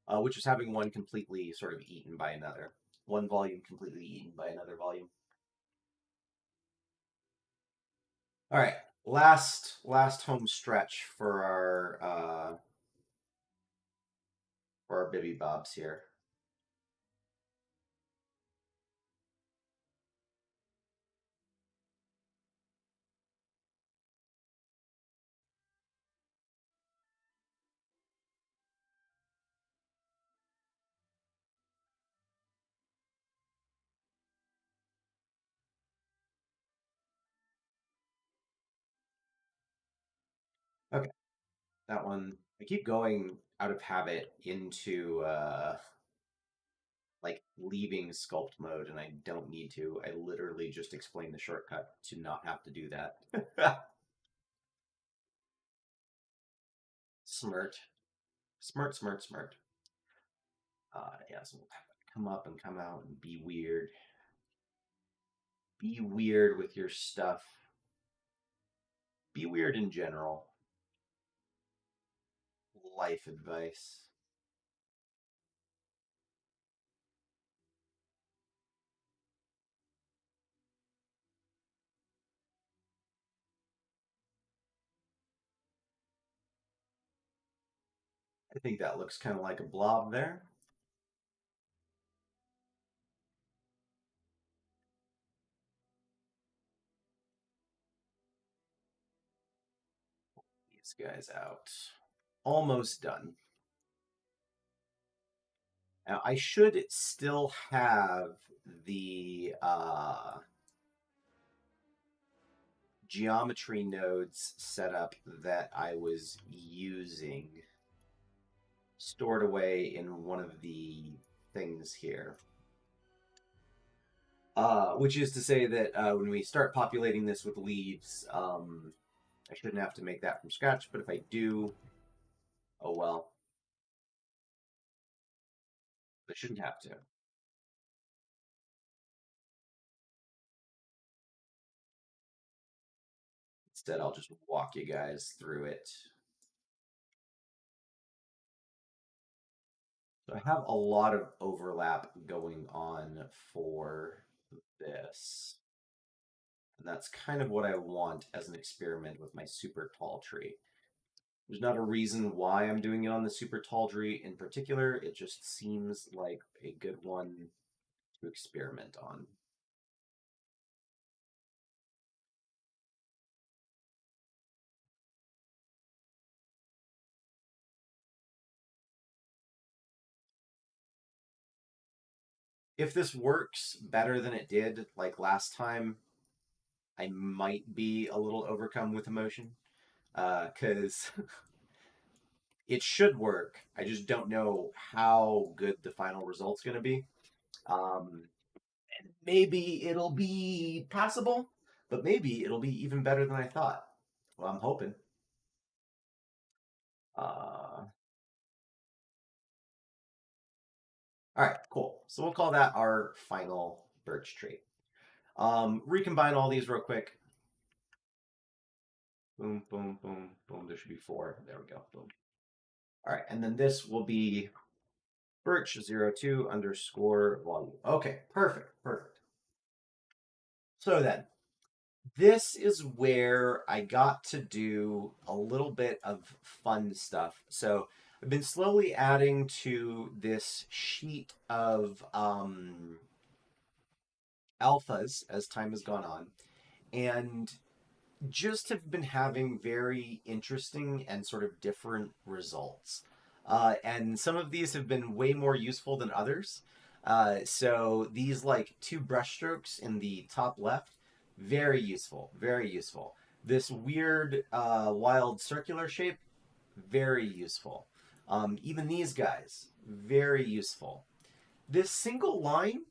which is having one completely sort of eaten by another. One volume completely eaten by another volume. All right, last home stretch for our Bibby Bobs here. that one. I keep going out of habit into like leaving sculpt mode, and I don't need to. I literally just explain the shortcut to not have to do that. Smirt. Smirt, smirt, smirt. Yeah, so we'll have to come up and come out and be weird. Be weird with your stuff. Be weird in general. Life advice. I think that looks kind of like a blob there. These guys out. Almost done. Now, I should still have the geometry nodes set up that I was using stored away in one of the things here. Which is to say that when we start populating this with leaves, I shouldn't have to make that from scratch, but if I do, oh well. I shouldn't have to. Instead, I'll just walk you guys through it. So I have a lot of overlap going on for this. And that's kind of what I want as an experiment with my super tall tree. There's not a reason why I'm doing it on the super tall tree in particular. It just seems like a good one to experiment on. If this works better than it did like last time, I might be a little overcome with emotion because it should work. I just don't know how good the final result's going to be. Um, Maybe it'll be passable, but maybe it'll be even better than I thought. Well, I'm hoping. All right, cool. So we'll call that our final birch tree. Recombine all these real quick. Boom, boom, boom, boom. There should be 4. There we go. Boom. All right, and then this will be birch02 underscore volume. Okay, perfect, perfect. So then, this is where I got to do a little bit of fun stuff. So I've been slowly adding to this sheet of alphas as time has gone on, and just have been having very interesting and sort of different results. And some of these have been way more useful than others. So these like 2 brush strokes in the top left, very useful, very useful. This weird wild circular shape, very useful. Even these guys, very useful. This single line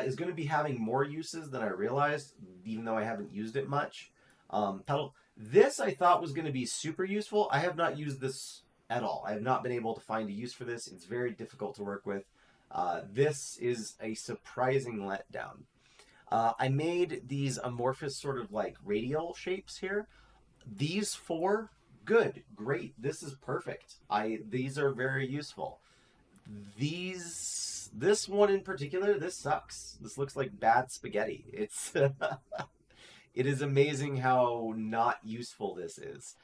is going to be having more uses than I realized, even though I haven't used it much. Pedal. This I thought was going to be super useful. I have not used this at all. I have not been able to find a use for this. It's very difficult to work with. This is a surprising letdown. I made these amorphous sort of like radial shapes here. These 4, good, great. This is perfect. These are very useful. This one in particular, this sucks. This looks like bad spaghetti. It's it is amazing how not useful this is.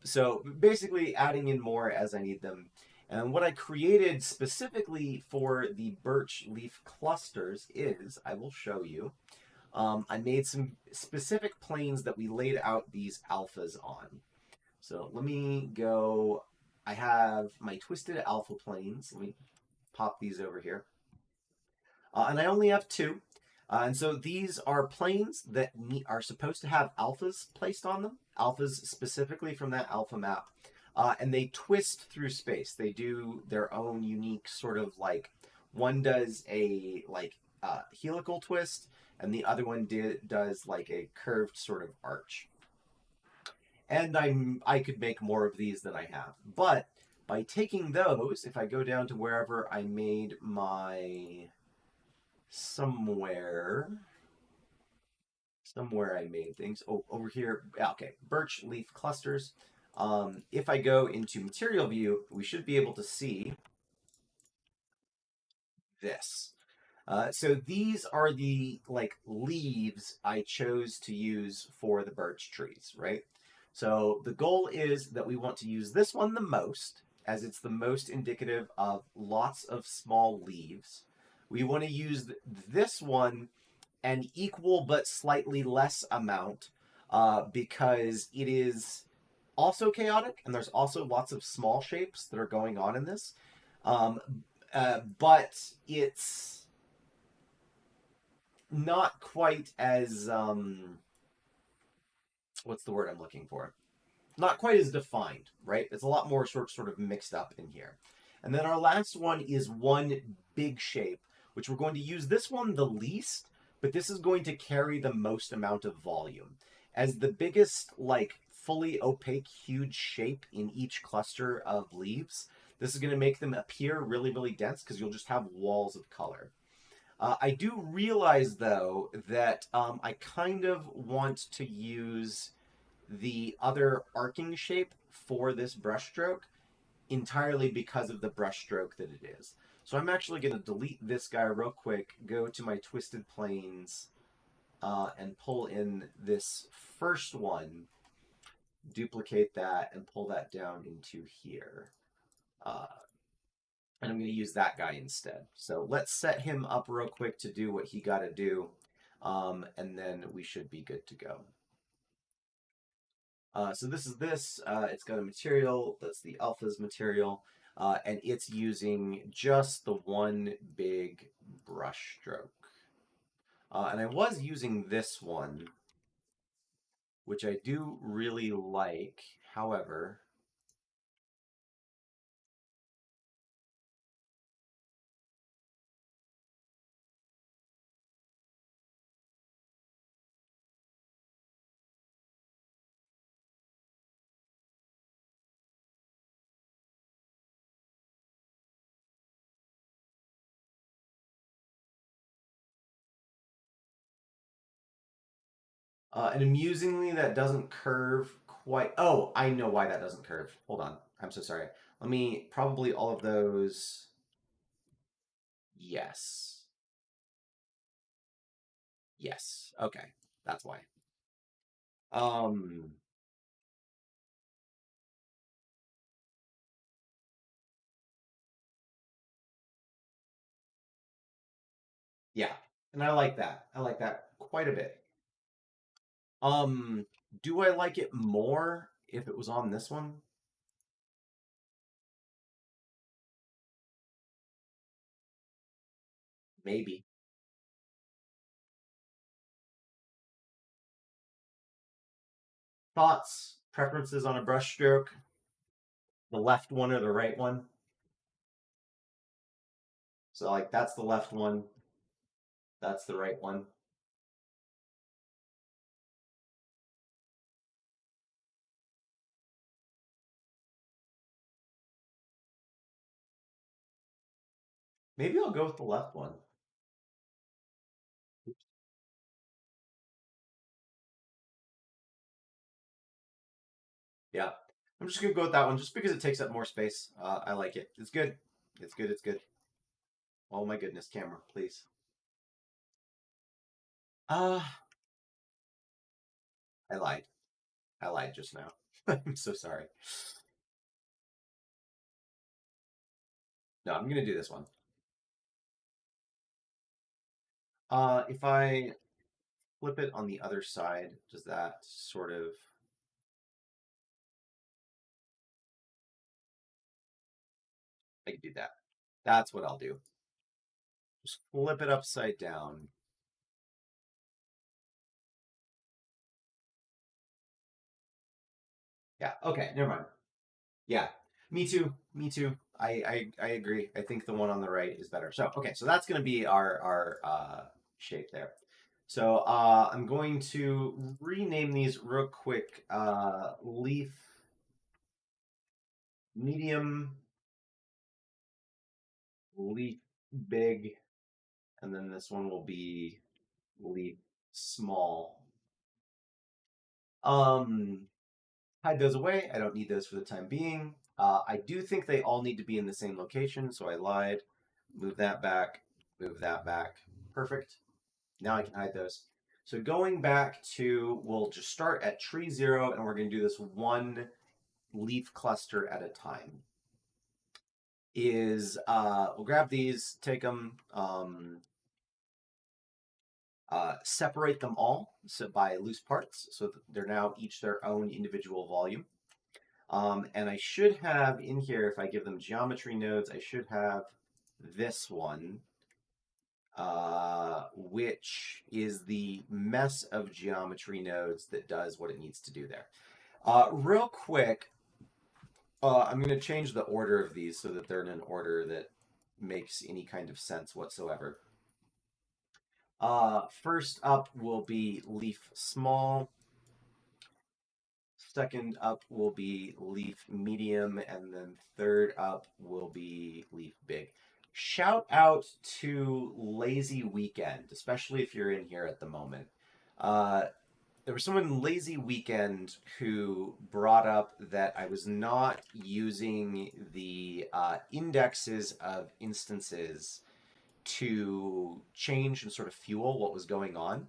So basically adding in more as I need them. And what I created specifically for the birch leaf clusters is, I will show you, I made some specific planes that we laid out these alphas on. So let me go, I have my twisted alpha planes. Let me pop these over here. And I only have 2. And so these are planes that are supposed to have alphas placed on them, alphas specifically from that alpha map. and they twist through space. They do their own unique sort of like one does a like helical twist, and the other one does like a curved sort of arch. And I could make more of these than I have, but by taking those, if I go down to wherever I made my somewhere somewhere I made things. Oh, over here. Okay, birch leaf clusters. If I go into material view, we should be able to see this. So these are the like leaves I chose to use for the birch trees, right? So the goal is that we want to use this one the most, as it's the most indicative of lots of small leaves. We want to use this one an equal but slightly less amount because it is also chaotic and there's also lots of small shapes that are going on in this. Um, but it's not quite as what's the word I'm looking for? Not quite as defined, right? It's a lot more sort of mixed up in here. And then our last one is one big shape, which we're going to use this one the least, but this is going to carry the most amount of volume. As the biggest, like fully opaque, huge shape in each cluster of leaves, this is going to make them appear really, really dense because you'll just have walls of color. I do realize, though, that I kind of want to use the other arcing shape for this brushstroke entirely because of the brushstroke that it is. So I'm actually going to delete this guy real quick, go to my twisted planes, and pull in this first one, duplicate that, and pull that down into here. Uh, and I'm going to use that guy instead. So let's set him up real quick to do what he got to do, and then we should be good to go. So this is this. It's got a material that's the alpha's material, and it's using just the one big brush stroke. And I was using this one, which I do really like. However, and amusingly, that doesn't curve quite. Oh, I know why that doesn't curve. Hold on. I'm so sorry. Let me probably all of those. Yes. Yes. Okay. That's why. Um, yeah. And I like that. I like that quite a bit. Um, do I like it more if it was on this one? Maybe. Thoughts, preferences on a brushstroke? The left one or the right one? So like that's the left one, that's the right one. Maybe I'll go with the left one. Yeah. I'm just gonna go with that one just because it takes up more space. I like it. It's good. It's good. It's good. Oh my goodness, camera, please. Uh, I lied. I lied just now. I'm so sorry. No, I'm gonna do this one. If I flip it on the other side, does that sort of I can do that. That's what I'll do. Just flip it upside down. Yeah, okay, never mind. Yeah, me too. Me too. I agree. I think the one on the right is better. So okay, so that's going to be our shape there. So I'm going to rename these real quick. Leaf medium, leaf big, and then this one will be leaf small. Um, Hide those away. I don't need those for the time being. I do think they all need to be in the same location, so I lied. Move that back, move that back. Perfect. Now I can hide those. So going back to, we'll just start at tree 0, and we're going to do this one leaf cluster at a time. We'll grab these, take them, separate them all so by loose parts, so that they're now each their own individual volume. And I should have in here, if I give them geometry nodes, I should have this one, which is the mess of geometry nodes that does what it needs to do there. Real quick, I'm going to change the order of these so that they're in an order that makes any kind of sense whatsoever. First up will be leaf small. Second up will be leaf medium, and then third up will be leaf big. Shout out to Lazy Weekend, especially if you're in here at the moment. Uh, there was someone Lazy Weekend who brought up that I was not using the indexes of instances to change and sort of fuel what was going on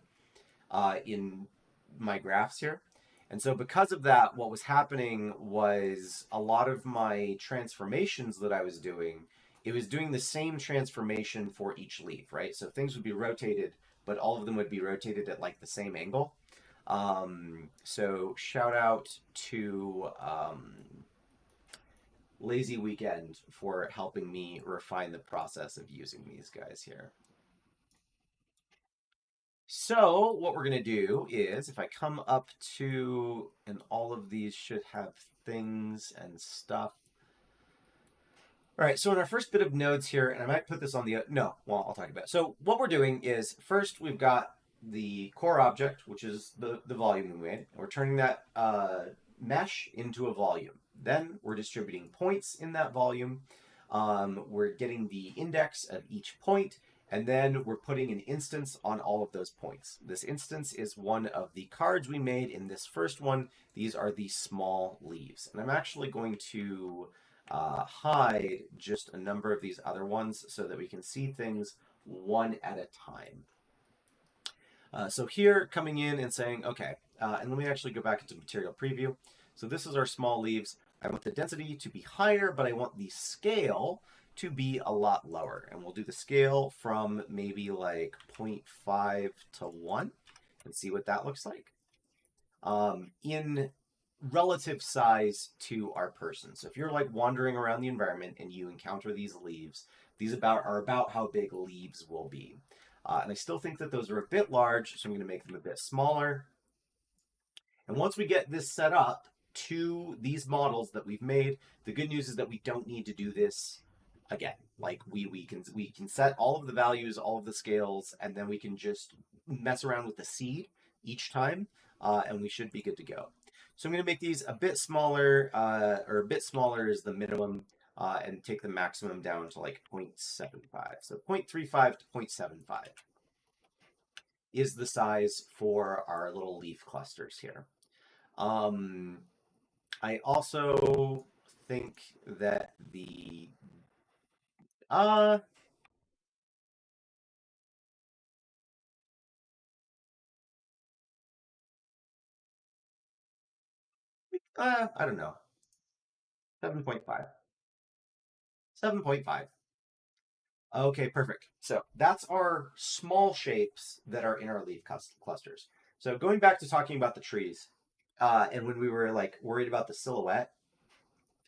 in my graphs here. And so, because of that, what was happening was a lot of my transformations that I was doing, it was doing the same transformation for each leaf, right? So things would be rotated, but all of them would be rotated at like the same angle. So, shout out to Lazy Weekend for helping me refine the process of using these guys here. So what we're going to do is if I come up to, and all of these should have things and stuff. All right, so in our first bit of nodes here, and I might put this on the, no, well, I'll talk about it. So what we're doing is first we've got the core object, which is the volume we made. And we're turning that mesh into a volume. Then we're distributing points in that volume. We're getting the index of each point, and then we're putting an instance on all of those points. This instance is one of the cards we made in this first one. These are the small leaves. And I'm actually going to hide just a number of these other ones so that we can see things one at a time. So here, coming in and saying, okay, and let me actually go back into material preview. So this is our small leaves. I want the density to be higher, but I want the scale to be a lot lower. And we'll do the scale from maybe like 0.5 to 1 and see what that looks like. In relative size to our person. So if you're like wandering around the environment and you encounter these leaves, these are about how big leaves will be. And I still think that those are a bit large, so I'm going to make them a bit smaller. And once we get this set up to these models that we've made, the good news is that we don't need to do this again. Like we can set all of the values, all of the scales, and then we can just mess around with the seed each time, and we should be good to go. So I'm going to make these a bit smaller, or a bit smaller is the minimum, and take the maximum down to like 0.75. So 0.35 to 0.75 is the size for our little leaf clusters here. I also think that the uh I don't know. 7.5. 7.5. Okay, perfect. So that's our small shapes that are in our leaf clusters. So going back to talking about the trees, and when we were like worried about the silhouette,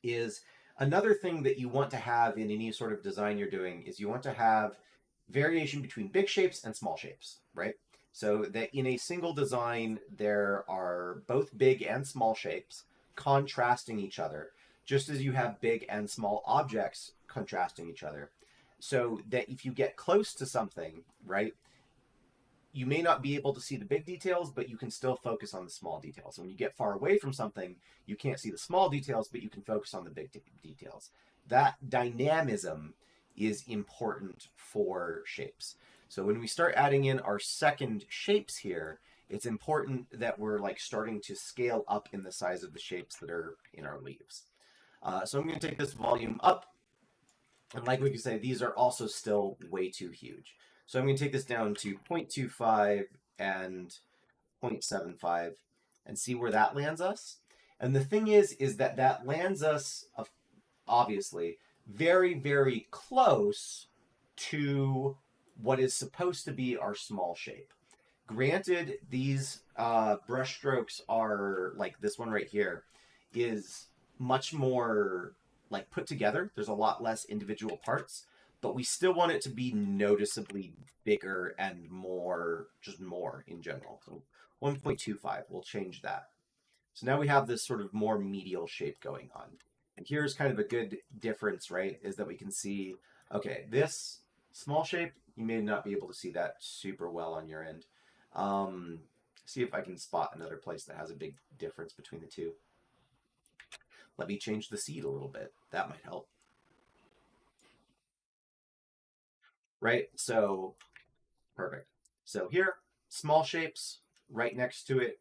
is another thing that you want to have in any sort of design you're doing is you want to have variation between big shapes and small shapes, right? So that in a single design, there are both big and small shapes contrasting each other just as you have big and small objects contrasting each other. So that if you get close to something, right, you may not be able to see the big details, but you can still focus on the small details. And when you get far away from something, you can't see the small details, but you can focus on the big details. That dynamism is important for shapes. So when we start adding in our second shapes here, it's important that we're like starting to scale up in the size of the shapes that are in our leaves. So I'm going to take this volume up. And like we can say, these are also still way too huge. So I'm going to take this down to 0.25 and 0.75 and see where that lands us. And the thing is that that lands us, obviously, very, very close to what is supposed to be our small shape. Granted, these brush strokes are like this one right here is much more like put together. There's a lot less individual parts, but we still want it to be noticeably bigger and more, just more in general. So 1.25, we'll change that. So now we have this sort of more medial shape going on. And here's kind of a good difference, right? Is that we can see, okay, this small shape, you may not be able to see that super well on your end. Um, See if I can spot another place that has a big difference between the two. Let me change the seed a little bit. That might help. Right? So, perfect. So here, small shapes, right next to it,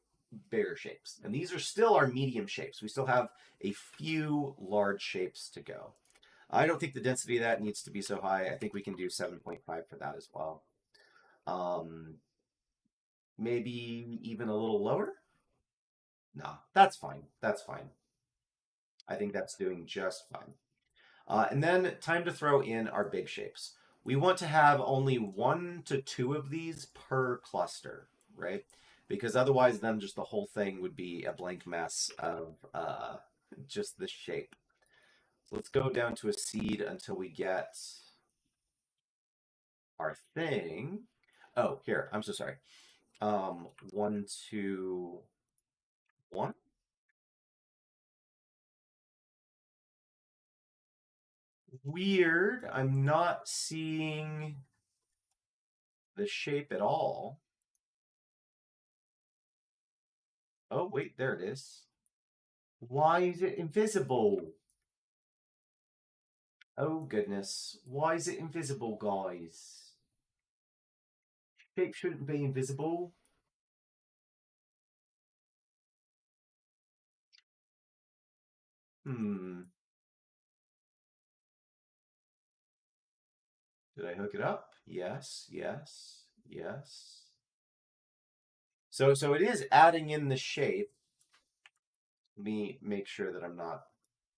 bigger shapes. And these are still our medium shapes. We still have a few large shapes to go. I don't think the density of that needs to be so high. I think we can do 7.5 for that as well. Um, Maybe even a little lower? Nah, that's fine. That's fine. I think that's doing just fine. And then time to throw in our big shapes. We want to have only 1 to 2 of these per cluster, right? Because otherwise then just the whole thing would be a blank mess of just the shape. So let's go down to a seed until we get our thing. Oh, here, I'm so sorry. 1, 2, 1. Weird. I'm not seeing the shape at all. Oh, wait, there it is. Why is it invisible? Oh, goodness. Why is it invisible, guys? Shape shouldn't be invisible. Hmm. Did I hook it up? Yes, yes, yes. So it is adding in the shape. Let me make sure that I'm not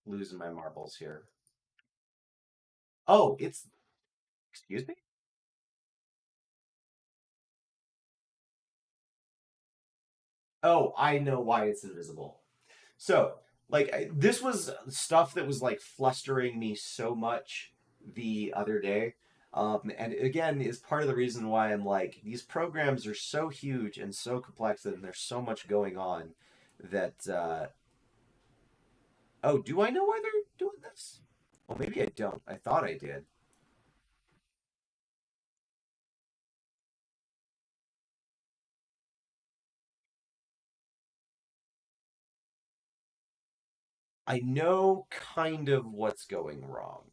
losing my marbles here. Oh, it's, excuse me? Oh, I know why it's invisible. So, like, this was stuff that was like flustering me so much the other day. And again, is part of the reason why I'm like, these programs are so huge and so complex and there's so much going on that, oh, do I know why they're doing this? Well, maybe I don't. I thought I did. I know kind of what's going wrong.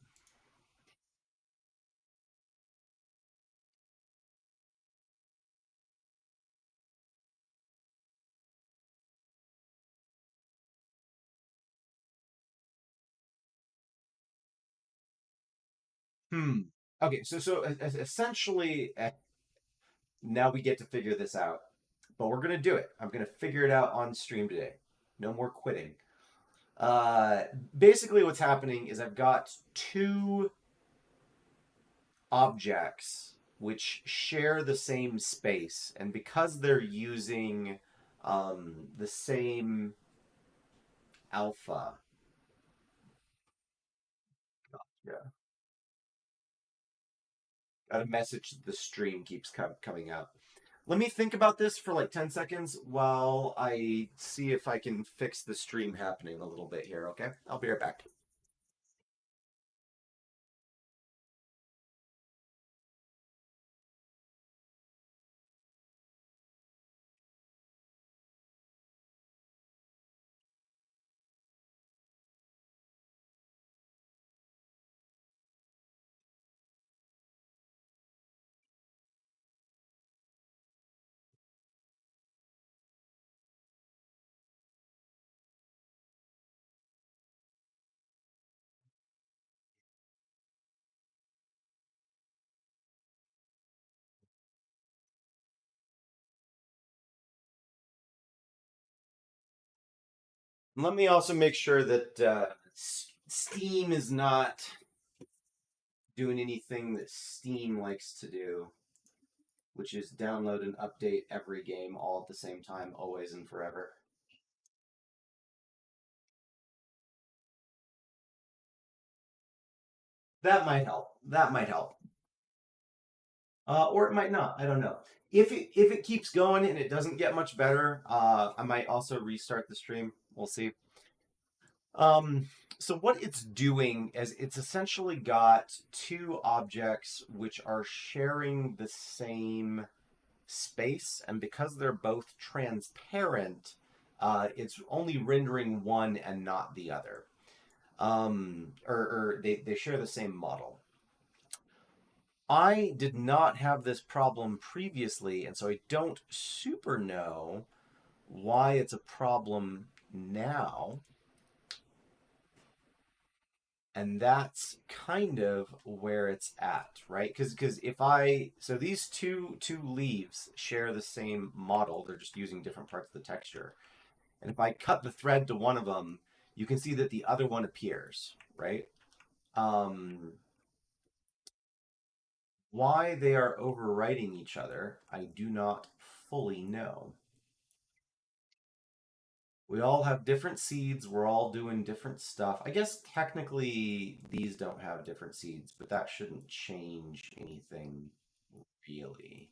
Hmm. Okay, essentially, now we get to figure this out. But we're gonna do it. I'm gonna figure it out on stream today. No more quitting. Uh, Basically, what's happening is I've got two objects which share the same space, and because they're using the same alpha, yeah, got a message that the stream keeps coming up. Let me think about this for like 10 seconds while I see if I can fix the stream happening a little bit here, okay? I'll be right back. Let me also make sure that Steam is not doing anything that Steam likes to do, which is download and update every game all at the same time, always and forever. That might help. That might help. Or it might not. I don't know. If it keeps going and it doesn't get much better, I might also restart the stream. We'll see. Um, so what it's doing is it's essentially got two objects which are sharing the same space, and because they're both transparent, it's only rendering one and not the other. Or they share the same model. I did not have this problem previously, and so I don't super know why it's a problem now. And that's kind of where it's at, right? Because if I so these two leaves share the same model, they're just using different parts of the texture. And if I cut the thread to one of them, you can see that the other one appears, right? Um, why they are overwriting each other, I do not fully know. We all have different seeds. We're all doing different stuff. I guess technically these don't have different seeds, but that shouldn't change anything really.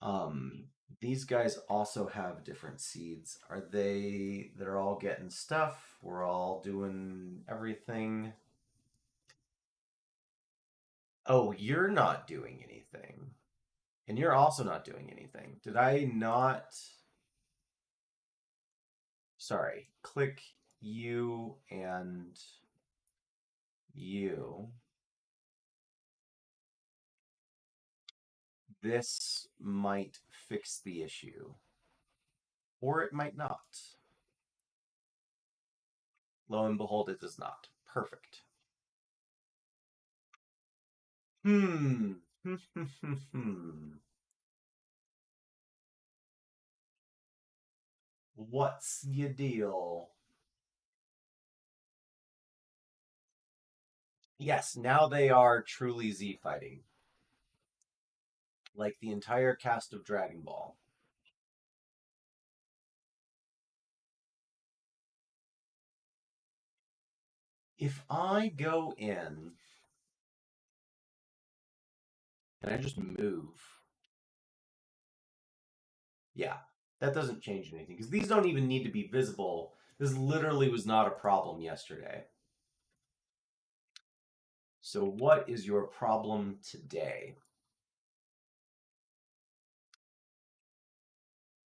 Um, these guys also have different seeds. Are they're all getting stuff? We're all doing everything. Oh, you're not doing anything. And you're also not doing anything. Did I not? Sorry. Click you and you. This might fix the issue, or it might not. Lo and behold, it does not. Perfect. Hmm. What's your deal? Yes, now they are truly Z fighting, like the entire cast of Dragon Ball. If I go in and I just move, yeah, that doesn't change anything because these don't even need to be visible. This literally was not a problem yesterday. So, what is your problem today?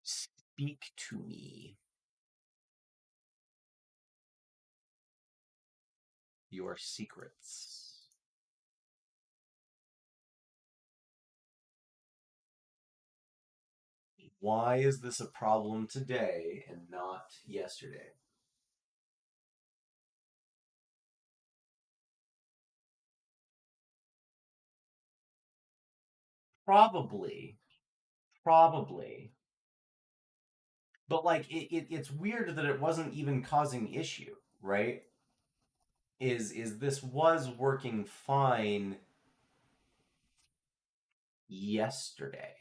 Speak to me. Your secrets. Why is this a problem today and not yesterday? Probably, probably. But like it's weird that it wasn't even causing issue, right? Is this was working fine yesterday.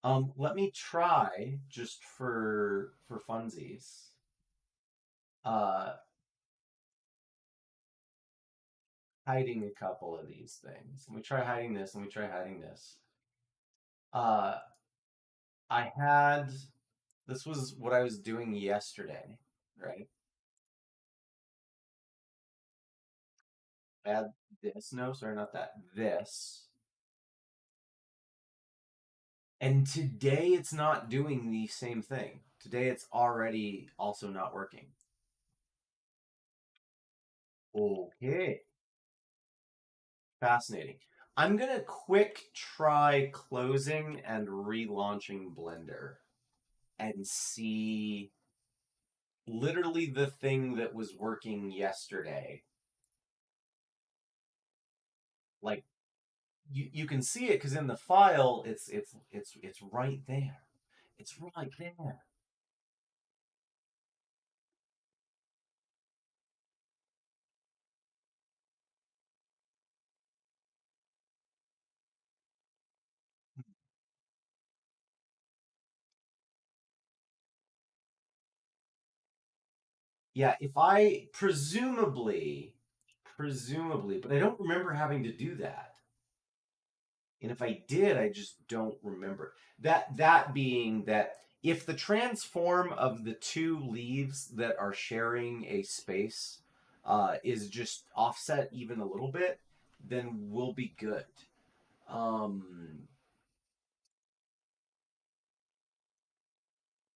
Let me try just for funsies. Uh hiding a couple of these things. Let me try hiding this. Let me try hiding this. Uh, I had, this was what I was doing yesterday, right? Add this. No, sorry, not that. This. And today it's not doing the same thing. Today it's already also not working. Okay. Fascinating. I'm gonna quick try closing and relaunching Blender and see literally the thing that was working yesterday. Like you can see it because in the file it's right there. It's right there. Yeah, if I presumably, but I don't remember having to do that. And if I did, I just don't remember. That being that if the transform of the two leaves that are sharing a space is just offset even a little bit, then we'll be good. Um,